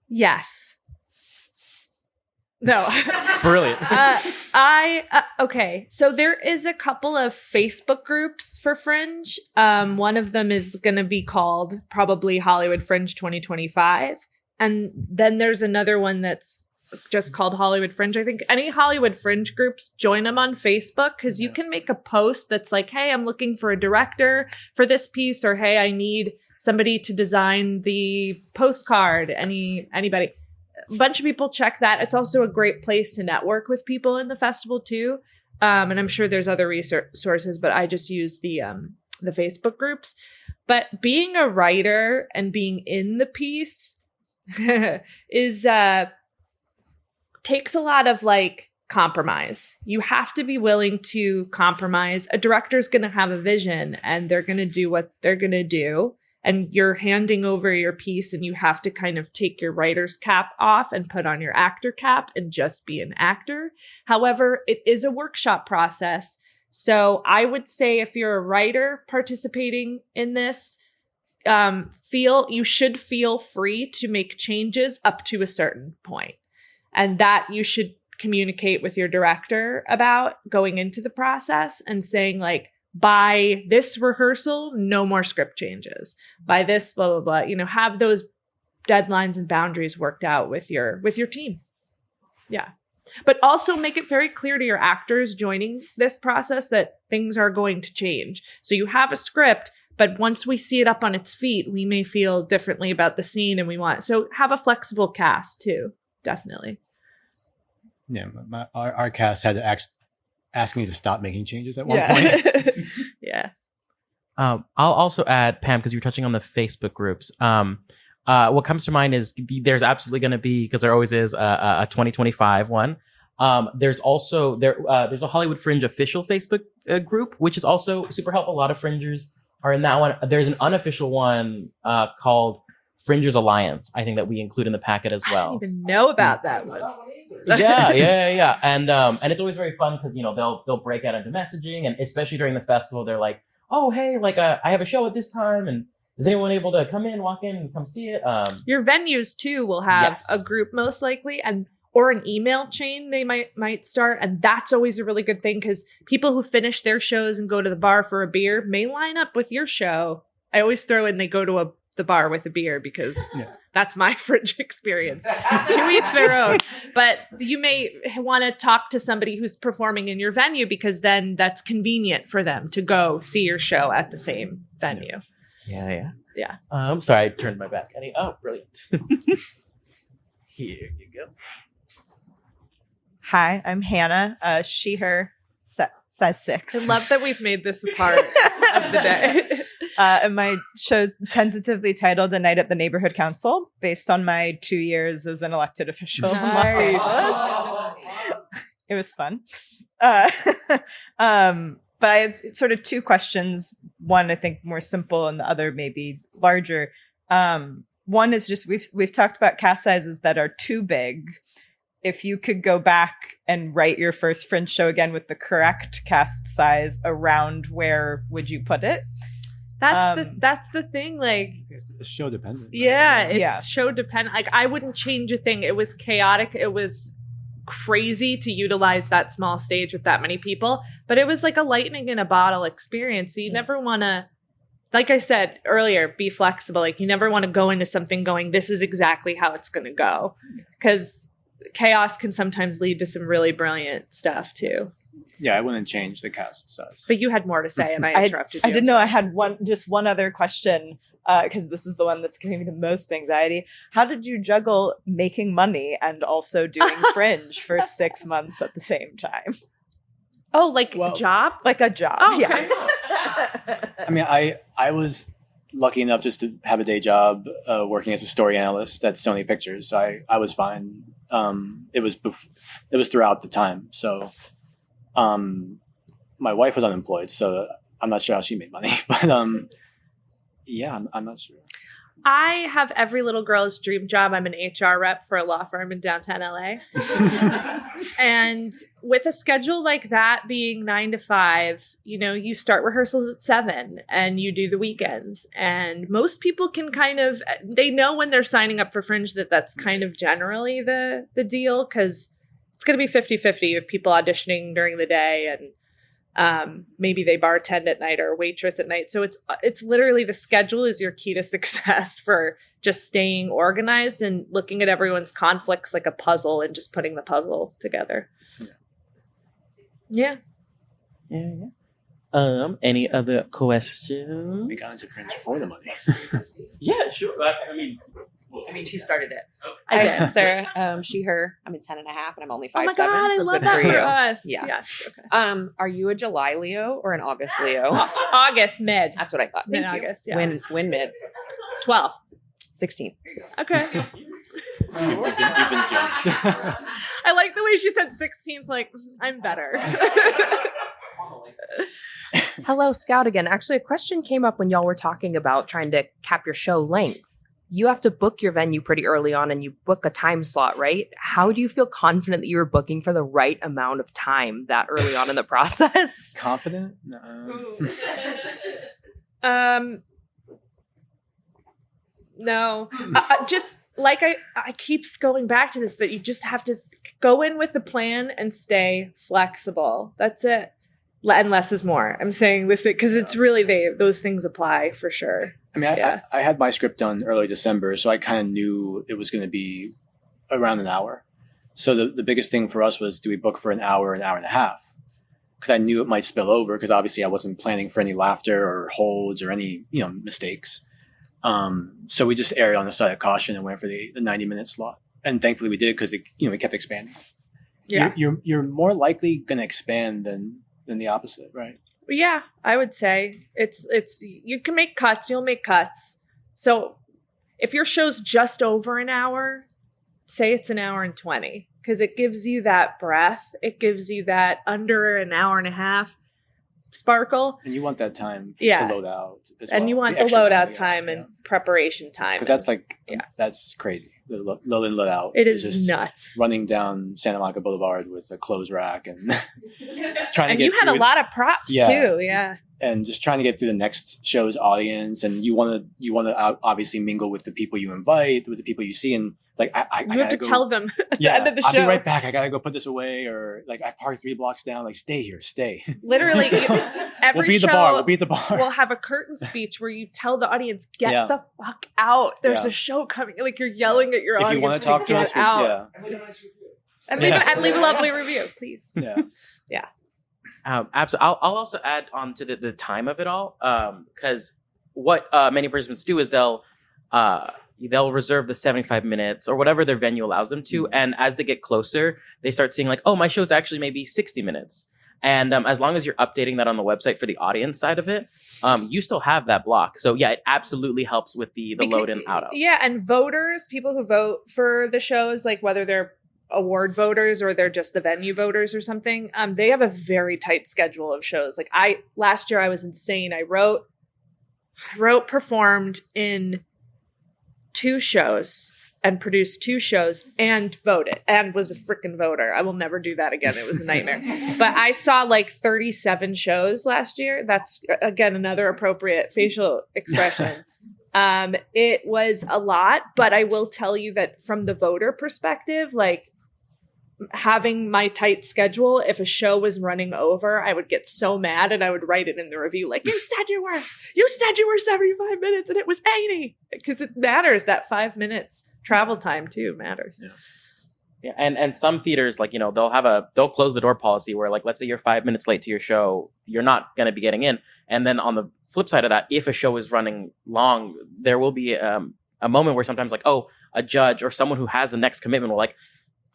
Yes. No. Brilliant. Okay. So there is a couple of Facebook groups for Fringe. One of them is going to be called probably Hollywood Fringe 2025. And then there's another one that's just called Hollywood Fringe. I think any Hollywood Fringe groups, join them on Facebook, because you can make a post that's like, hey, I'm looking for a director for this piece, or hey, I need somebody to design the postcard. Anybody. A bunch of people check that. It's also a great place to network with people in the festival too. And I'm sure there's other resources, but I just use the Facebook groups. But being a writer and being in the piece is takes a lot of like compromise. You have to be willing to compromise. A director's going to have a vision and they're going to do what they're going to do. And you're handing over your piece and you have to kind of take your writer's cap off and put on your actor cap and just be an actor. However, it is a workshop process. So I would say if you're a writer participating in this, you should feel free to make changes up to a certain point. And that you should communicate with your director about going into the process and saying like, by this rehearsal, no more script changes. By this, blah, blah, blah, have those deadlines and boundaries worked out with your team. Yeah. But also make it very clear to your actors joining this process that things are going to change. So you have a script, but once we see it up on its feet, we may feel differently about the scene and so have a flexible cast too. Definitely. Yeah. Our cast had to ask me to stop making changes at one point. Yeah. I'll also add, Pam, because you're touching on the Facebook groups. What comes to mind is there's absolutely going to be, because there always is, a 2025 one. There's also there's a Hollywood Fringe official Facebook group, which is also super helpful. A lot of Fringers are in that one. There's an unofficial one called Fringers Alliance, I think, that we include in the packet as well. I didn't even know about that one. Yeah. And it's always very fun because they'll break out into messaging, and especially during the festival, they're like, oh hey, like I have a show at this time, and is anyone able to come in, walk in, and come see it? Your venues too will have a group most likely, or an email chain they might start, and that's always a really good thing because people who finish their shows and go to the bar for a beer may line up with your show. I always throw in they go to the bar with a beer because that's my Fringe experience. To each their own. But you may want to talk to somebody who's performing in your venue because then that's convenient for them to go see your show at the same venue. Yeah. Yeah. Sorry, I turned my back. Oh, brilliant. Here you go. Hi, I'm Hannah. She, her, size 6. I love that we've made this a part of the day. And my show's tentatively titled The Night at the Neighborhood Council, based on my 2 years as an elected official in Los Angeles. It was fun. But I have sort of 2 questions. One, I think, more simple, and the other maybe larger. One is just we've talked about cast sizes that are too big. If you could go back and write your first Fringe show again with the correct cast size, around where would you put it? That's the thing. Like, It's show dependent. yeah, it's show dependent. Like, I wouldn't change a thing. It was chaotic. It was crazy to utilize that small stage with that many people, but it was like a lightning in a bottle experience. So you never want to, like I said earlier, be flexible. Like, you never want to go into something going, this is exactly how it's going to go, because chaos can sometimes lead to some really brilliant stuff too. Yeah, I wouldn't change the cast size. But you had more to say, and I interrupted you. I didn't know. I had one other question, because this is the one that's giving me the most anxiety. How did you juggle making money and also doing Fringe for 6 months at the same time? Oh, like a job? Like a job, Oh, okay. yeah. I mean, I was lucky enough just to have a day job working as a story analyst at Sony Pictures, so I was fine. It was throughout the time. So, my wife was unemployed, so I'm not sure how she made money. But yeah, I'm not sure. I have every little girl's dream job. I'm an HR rep for a law firm in downtown LA. And with a schedule like that being 9 to 5, you start rehearsals at 7 and you do the weekends. And most people can they know when they're signing up for Fringe that's kind of generally the deal, because it's going to be 50-50 of people auditioning during the day. Maybe they bartend at night or waitress at night. So it's literally the schedule is your key to success for just staying organized and looking at everyone's conflicts like a puzzle and just putting the puzzle together. Yeah. Any other questions? We got into Fringe for the money. Yeah, sure. I mean, she started it. I did. Sarah, she, her. I'm a 10 and a half and I'm only 5'7". Oh my God, I so love good that for for you. us. Yeah. Yes. Okay. Are you a July Leo or an August Leo? August mid. That's what I thought. Thank you. Mid-August, yeah. When mid? 12. 16. Okay. You've been judged. I like the way she said 16th, like, I'm better. Hello, Scout again. Actually, a question came up when y'all were talking about trying to cap your show length. You have to book your venue pretty early on and you book a time slot, right? How do you feel confident that you were booking for the right amount of time that early on in the process? Confident? No. Just like I keep going back to this, but you just have to go in with the plan and stay flexible. That's it. And less is more. I'm saying this because it's really those things apply for sure. I mean, I had my script done early December, so I kind of knew it was going to be around an hour. So the biggest thing for us was, do we book for an hour and a half? Because I knew it might spill over, because obviously I wasn't planning for any laughter or holds or any mistakes. So we just erred on the side of caution and went for the 90-minute slot. And thankfully we did, because we kept expanding. Yeah. You're more likely going to expand than the opposite, right? Yeah, I would say it's you can make cuts, you'll make cuts. So if your show's just over an hour, say it's an hour and 20, because it gives you that breath. It gives you that under an hour and a half sparkle. And you want that time to load out as well. And you want the extra loadout time and preparation time. Because that's crazy. The load in, load out. It is just nuts. Running down Santa Monica Boulevard with a clothes rack and trying to get you had through a lot of props too, yeah. And just trying to get through the next show's audience, and you want to obviously mingle with the people you invite, with the people you see, and it's like you have to tell them at the end of the show. I'll be right back. I gotta go put this away, or like I parked 3 blocks down. Like, stay here, stay. Literally, every we'll be at show the bar. We'll be at the bar. We'll have a curtain speech where you tell the audience, "Get the fuck out! There's a show coming." Like you're yelling at your audience. If you want to talk to us, out. And leave a lovely review, please. Yeah. Absolutely. I'll also add on to the time of it all, because what many participants do is they'll reserve the 75 minutes or whatever their venue allows them to, and as they get closer, they start seeing like, oh, my show's actually maybe 60 minutes, and as long as you're updating that on the website for the audience side of it, you still have that block. So yeah, it absolutely helps with the load in out. Yeah, and voters, people who vote for the shows, like whether they're award voters or they're just the venue voters or something, they have a very tight schedule of shows. Like last year I was insane. I wrote, performed in 2 shows and produced 2 shows and voted and was a freaking voter. I will never do that again. It was a nightmare. But I saw like 37 shows last year. That's again another appropriate facial expression. It was a lot, but I will tell you that from the voter perspective, like having my tight schedule, if a show was running over, I would get so mad and I would write it in the review like, you said you were 75 minutes and it was 80, because it matters. That 5 minutes travel time too matters. Yeah, and some theaters, like, they'll close the door policy where, like, let's say you're 5 minutes late to your show, you're not going to be getting in. And then on the flip side of that, if a show is running long, there will be a moment where sometimes, like, oh, a judge or someone who has a next commitment will, like,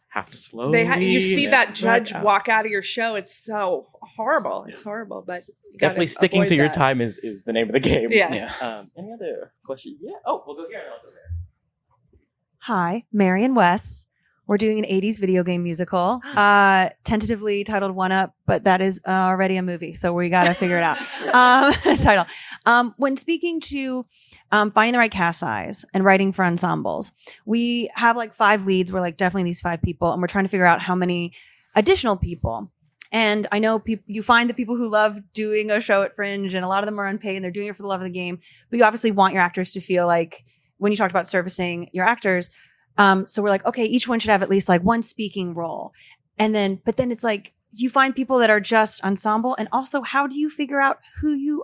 have to slow. You see that judge walk out of your show. It's so horrible. It's horrible, but definitely sticking to your time is the name of the game. Yeah. Any other question? Yeah. Oh, we'll go here. I'll go there. Hi, Mary and Wes. We're doing an 80s video game musical, tentatively titled One Up, but that is already a movie, so we got to figure it out. Title. When speaking to finding the right cast size and writing for ensembles, we have like 5 leads. We're like definitely these 5 people, and we're trying to figure out how many additional people. And I know you find the people who love doing a show at Fringe, and a lot of them are unpaid and they're doing it for the love of the game. But you obviously want your actors to feel like, when you talked about servicing your actors, so we're like, okay, each one should have at least like 1 speaking role. But then it's like, you find people that are just ensemble? And also, how do you figure out who you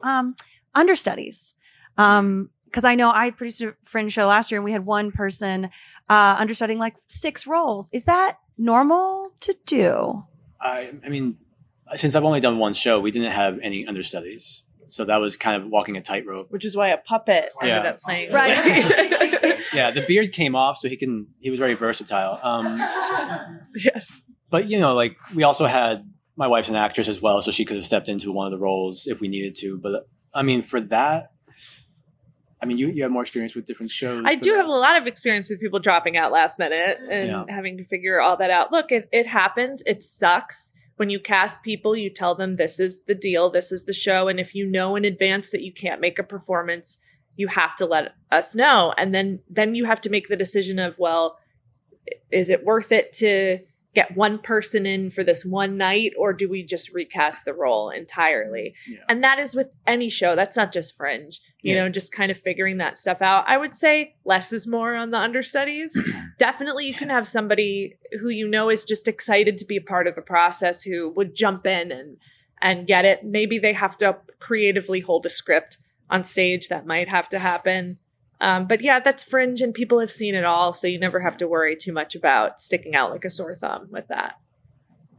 understudies? Because I know I produced a Fringe show last year and we had one person understudying like 6 roles. Is that normal to do? I mean, since I've only done one show, we didn't have any understudies. So that was kind of walking a tightrope. Which is why a puppet ended Yeah. up playing. Right. Yeah, the beard came off, so he was very versatile. Yes. But, you know, like we also had, my wife's an actress as well, so she could have stepped into one of the roles if we needed to. But I mean, for that, I mean, you have more experience with different shows. I for do that. have a lot of experience with people dropping out last minute and Yeah. having to figure all that out. Look, it happens. It sucks. When you cast people, you tell them this is the deal, this is the show. And if you know in advance that you can't make a performance, you have to let us know. And then you have to make the decision of, well, is it worth it to get one person in for this one night, or do we just recast the role entirely? Yeah. And that is with any show. That's not just Fringe, you know, just kind of figuring that stuff out. I would say less is more on the understudies. Definitely you can have somebody who you know is just excited to be a part of the process, who would jump in and get it. Maybe they have to creatively hold a script on stage. That might have to happen. But yeah, that's Fringe and people have seen it all. So you never have to worry too much about sticking out like a sore thumb with that.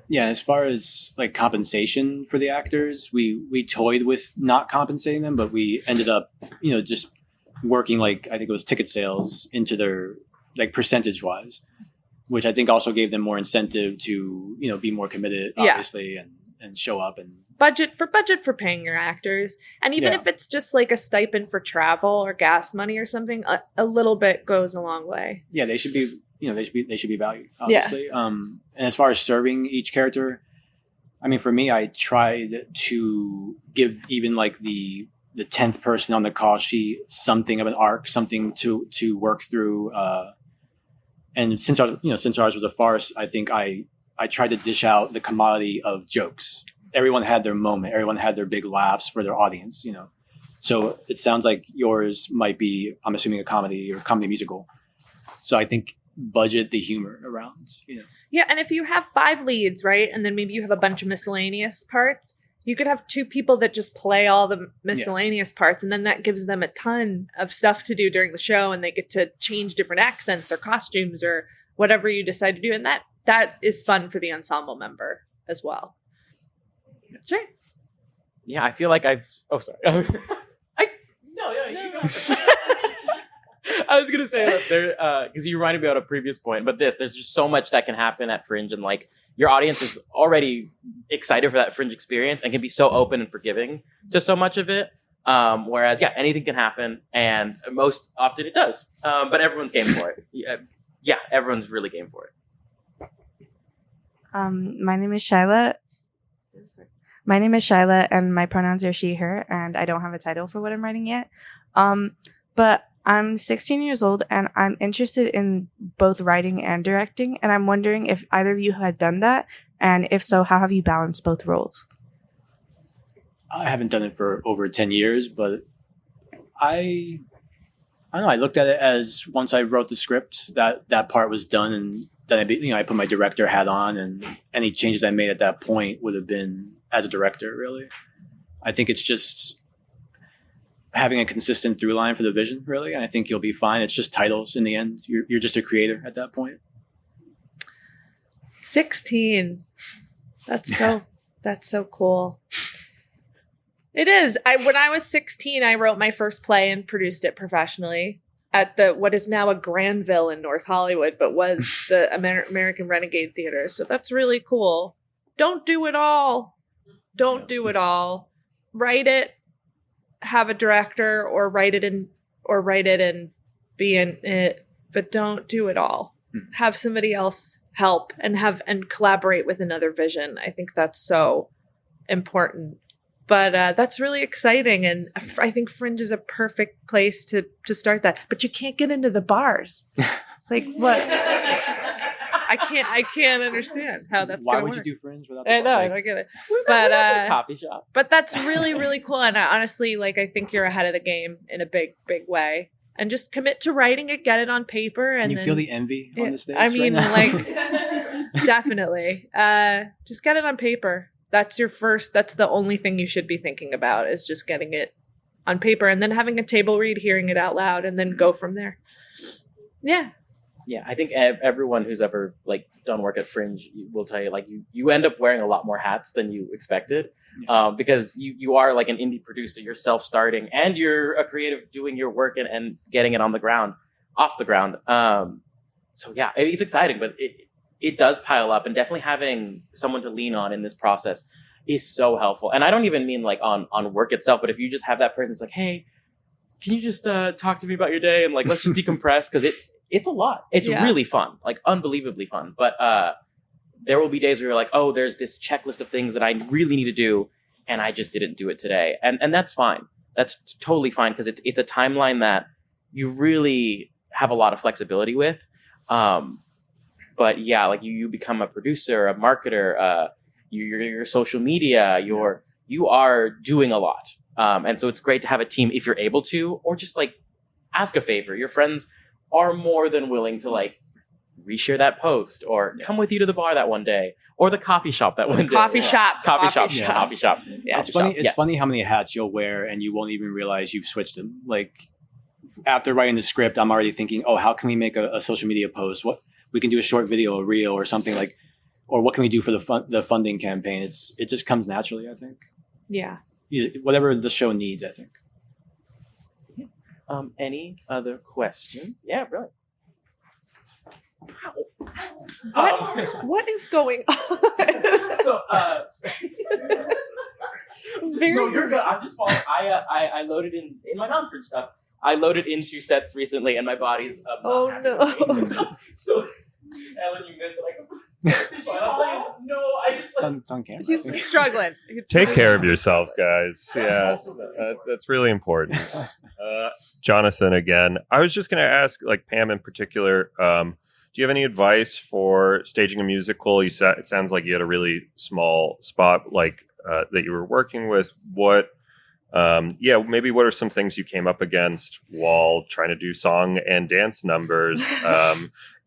Yeah, as far as like compensation for the actors, we toyed with not compensating them, but we ended up, you know, just working like, I think it was ticket sales into their like percentage wise, which I think also gave them more incentive to, you know, be more committed, obviously, and show up and budget for paying your actors. And even if it's just like a stipend for travel or gas money or something, a little bit goes a long way. yeah, they should be, you know, they should be valued, obviously. And as far as serving each character, I mean, for me, I tried to give even like the 10th person on the call sheet something of an arc, something to work through. And since ours was a farce, I think I tried to dish out the commodity of jokes. Everyone had their moment. Everyone had their big laughs for their audience, you know. So it sounds like yours might be, I'm assuming, a comedy or comedy musical. So I think budget the humor around, you know. Yeah, and if you have 5 leads, right, and then maybe you have a bunch of miscellaneous parts, you could have 2 people that just play all the miscellaneous parts, and then that gives them a ton of stuff to do during the show, and they get to change different accents or costumes or whatever you decide to do, and that is fun for the ensemble member as well. Sure. Yeah, I feel like I've. Oh, sorry. You go. I was gonna say that there, because you reminded me on a previous point, but there's just so much that can happen at Fringe, and like your audience is already excited for that Fringe experience and can be so open and forgiving to so much of it. Whereas, anything can happen, and most often it does. But everyone's game for it. Yeah, everyone's really game for it. My name is Shyla. And my pronouns are she, her, and I don't have a title for what I'm writing yet. But I'm 16 years old, and I'm interested in both writing and directing, and I'm wondering if either of you had done that, and if so, how have you balanced both roles? I haven't done it for over 10 years, but I don't know. I looked at it as once I wrote the script, that part was done, and then I put my director hat on, and any changes I made at that point would have been as a director, really. I think it's just having a consistent through line for the vision, really. And I think you'll be fine. It's just titles in the end. You're just a creator at that point. 16. That's so cool. It is. When I was 16, I wrote my first play and produced it professionally at what is now a Granville in North Hollywood, but was the American Renegade Theater. So that's really cool. Don't do it all. Don't do it all. Write it, have a director, or write it and be in it, but don't do it all. Have somebody else help and collaborate with another vision. I think that's so important. But that's really exciting, and I think Fringe is a perfect place to start that. But you can't get into the bars. Like what? I can't understand how that's going to work. Why would you do Fringe without the I know, bar? I don't get it. But But coffee shop. but that's really, really cool. And honestly, I think you're ahead of the game in a big, big way. And just commit to writing it, get it on paper. And Can you then, feel the envy on the stage? I mean, right now? definitely. Just get it on paper. That's the only thing you should be thinking about, is just getting it on paper and then having a table read, hearing it out loud, and then go from there. Yeah. Yeah, I think everyone who's ever like done work at Fringe will tell you, like, you end up wearing a lot more hats than you expected, because you are like an indie producer, you're self-starting, and you're a creative doing your work and getting it off the ground. So yeah, it's exciting, but it does pile up, and definitely having someone to lean on in this process is so helpful. And I don't even mean like on work itself, but if you just have that person that's like, hey, can you just talk to me about your day, and like, let's just decompress, because it's a lot. It's really fun, like unbelievably fun. But there will be days where you're like, oh, there's this checklist of things that I really need to do, and I just didn't do it today. And that's fine. That's totally fine, because it's a timeline that you really have a lot of flexibility with. But yeah, like you become a producer, a marketer, your social media, you are doing a lot. And so it's great to have a team if you're able to, or just like ask a favor. Your friends are more than willing to like reshare that post, or come with you to the bar that one day, or the coffee shop that one day. Coffee shop. Yeah, It's funny. It's funny how many hats you'll wear and you won't even realize you've switched them. Like after writing the script, I'm already thinking, oh, how can we make a social media post? What we can do, a short video, a reel, or something like, or what can we do for the funding campaign? It just comes naturally, I think. Yeah. Whatever the show needs, I think. Any other questions? Yeah, brilliant. What is going on? So, no, you're good. I'm just following. I loaded in my non-Fringe stuff. I loaded in 2 sets recently, and my body's oh no. So, and when you miss it, I was like, no, I just like, it's on camera. He's struggling. Take care of yourself, guys. Yeah, that's really important. Jonathan, again, I was just going to ask, like Pam in particular, do you have any advice for staging a musical? It sounds like you had a really small spot, like that you were working with. Maybe what are some things you came up against while trying to do song and dance numbers,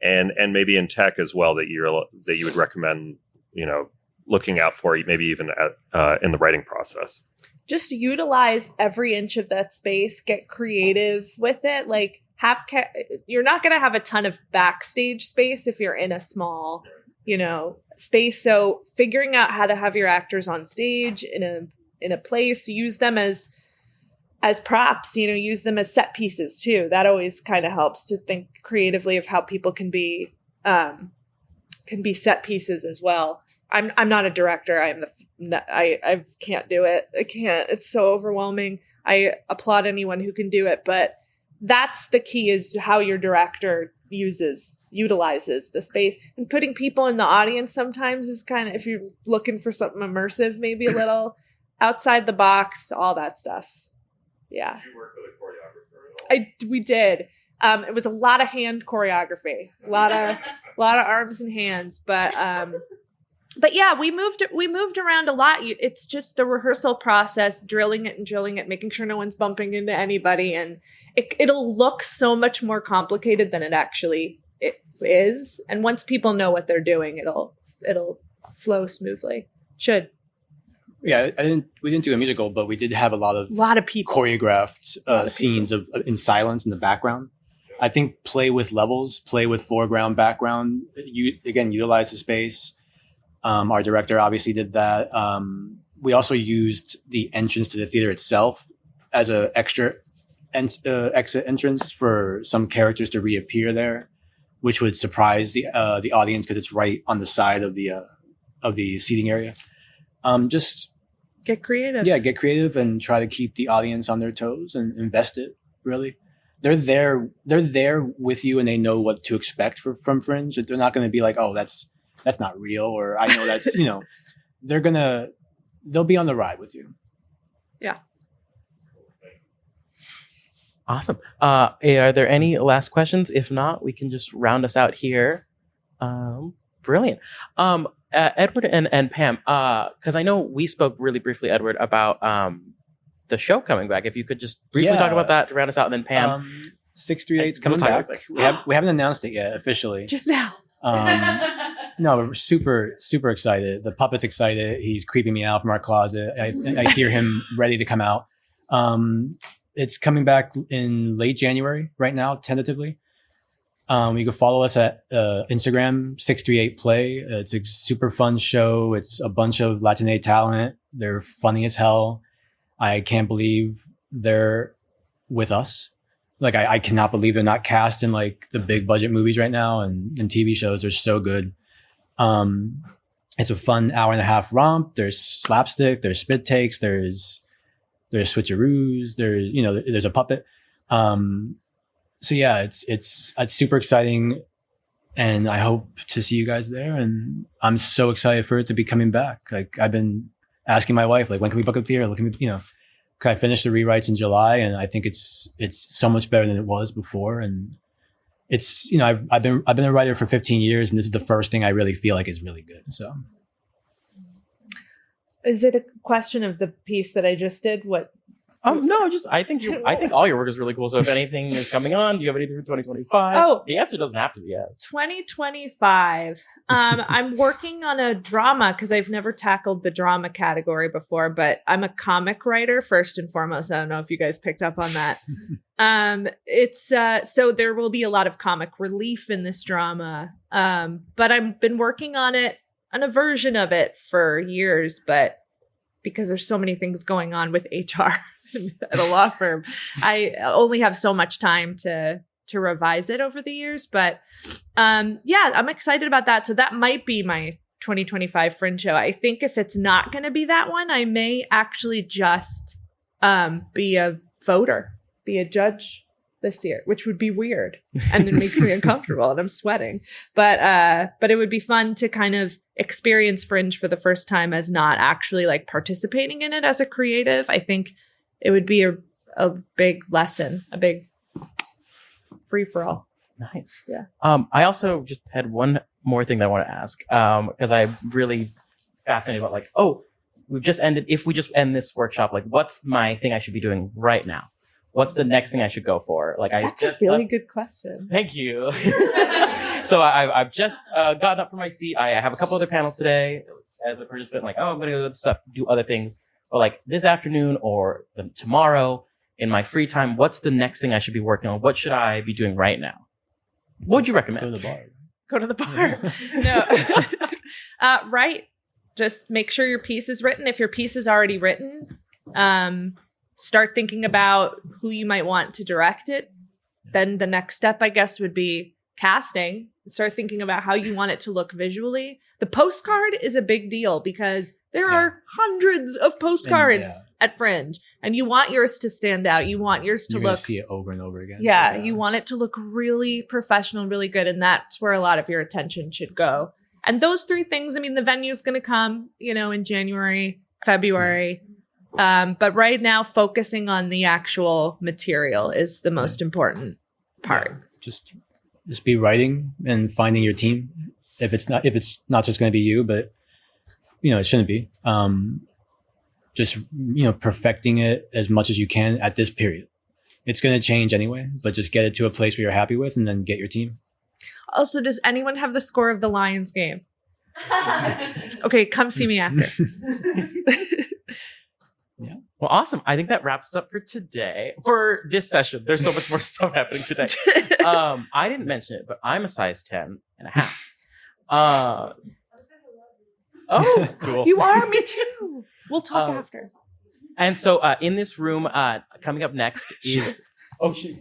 and maybe in tech as well, that you would recommend, looking out for, maybe even in the writing process? Just utilize every inch of that space. Get creative with it. Like you're not going to have a ton of backstage space if you're in a small, space. So figuring out how to have your actors on stage in a place, use them as props, use them as set pieces too. That always kind of helps to think creatively of how people can be set pieces as well. I'm not a director. I can't do it. I can't. It's so overwhelming. I applaud anyone who can do it, but that's the key, is how your director utilizes the space. And putting people in the audience sometimes is kind of, if you're looking for something immersive, maybe a little outside the box, all that stuff. Yeah. Did you work with a choreographer? We did. It was a lot of hand choreography, a lot of arms and hands, but yeah, we moved around a lot. It's just the rehearsal process, drilling it, making sure no one's bumping into anybody, and it'll look so much more complicated than it actually is. And once people know what they're doing, it'll flow smoothly. Should. Yeah, we didn't do a musical, but we did have a lot of people choreographed scenes in silence in the background. I think play with levels, play with foreground, background. Utilize the space. Our director obviously did that. We also used the entrance to the theater itself as an extra exit entrance for some characters to reappear there, which would surprise the audience because it's right on the side of the seating area. Just get creative. Yeah, get creative and try to keep the audience on their toes and invest it. Really, they're there with you, and they know what to expect from Fringe. They're not going to be like, oh, that's not real, or I know that's they'll be on the ride with you. Yeah. Awesome. Are there any last questions? If not, we can just round us out here. Brilliant. Edward and Pam, because I know we spoke really briefly, Edward, about the show coming back. If you could just briefly talk about that to round us out, and then Pam. 638's coming back. We haven't announced it yet officially. Just now. No, we're super, super excited. The puppet's excited. He's creeping me out from our closet. I hear him ready to come out. It's coming back in late January right now, tentatively. You can follow us at Instagram, 638play. It's a super fun show. It's a bunch of Latine talent. They're funny as hell. I can't believe they're with us. Like, I cannot believe they're not cast in like the big budget movies right now and TV shows. They're so good. It's a fun hour-and-a-half romp. There's slapstick. There's spit takes. There's switcheroos. There's a puppet. So yeah, it's super exciting, and I hope to see you guys there. And I'm so excited for it to be coming back. Like, I've been asking my wife, like, when can we book a theater? Can I finish the rewrites in July? And I think it's so much better than it was before. And it's, I've been a writer for 15 years, and this is the first thing I really feel like is really good. So, is it a question of the piece that I just did? What? No, I think all your work is really cool. So if anything is coming on, do you have anything for 2025? Oh, the answer doesn't have to be yes. 2025. I'm working on a drama because I've never tackled the drama category before, but I'm a comic writer first and foremost. I don't know if you guys picked up on that. So there will be a lot of comic relief in this drama. But I've been working on a version of it for years, but because there's so many things going on with HR at a law firm, I only have so much time to revise it over the years. But yeah, I'm excited about that. So that might be my 2025 Fringe show. I think if it's not going to be that one, I may actually just be a voter, be a judge this year, which would be weird. And it makes me uncomfortable and I'm sweating. But it would be fun to kind of experience Fringe for the first time as not actually like participating in it as a creative. I think it would be a big lesson, a big free for all. Nice. Yeah. I also just had one more thing that I want to ask, because I'm really fascinated about if we just end this workshop, like, what's my thing I should be doing right now? What's the next thing I should go for? Like, That's a really good question. Thank you. So I've just gotten up from my seat. I have a couple other panels today as a participant. Like, I'm going to go do other things. But like this afternoon or tomorrow in my free time, what's the next thing I should be working on? What should I be doing right now? What would you recommend? Go to the bar. No. Right. Just make sure your piece is written. If your piece is already written, start thinking about who you might want to direct it. Then the next step, I guess, would be casting. Start thinking about how you want it to look visually. The postcard is a big deal because there are hundreds of postcards at Fringe, and you want yours to stand out. You want yours to look. See it over and over again. Yeah, you want it to look really professional, really good, and that's where a lot of your attention should go. And those three things. I mean, the venue's going to come, in January, February. But right now, focusing on the actual material is the most important part. Yeah, just be writing and finding your team. If it's not just going to be you, but it shouldn't be. Just perfecting it as much as you can at this period. It's going to change anyway, but just get it to a place where you're happy with, and then get your team. Also, does anyone have the score of the Lions game? Okay, come see me after. Yeah. Well, awesome. I think that wraps up for today. For this session. There's so much more stuff happening today. I didn't mention it, but I'm a size 10.5. Oh, cool. You are? Me too. We'll talk after. And so in this room, coming up next is... Oh, shoot.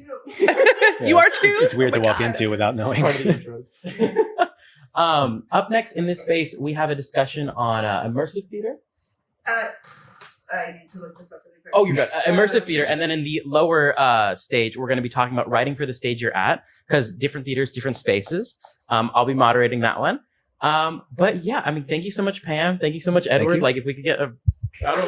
You are too? It's weird to walk into without knowing. Part of the intros. Up next in this space, we have a discussion on immersive theater. I need to look this up really quick. Oh, you're good. Immersive theater. And then in the lower stage, we're going to be talking about writing for the stage you're at, because different theaters, different spaces. I'll be moderating that one. But yeah, I mean, thank you so much, Pam. Thank you so much, Edward. Like, if we could get a shout out.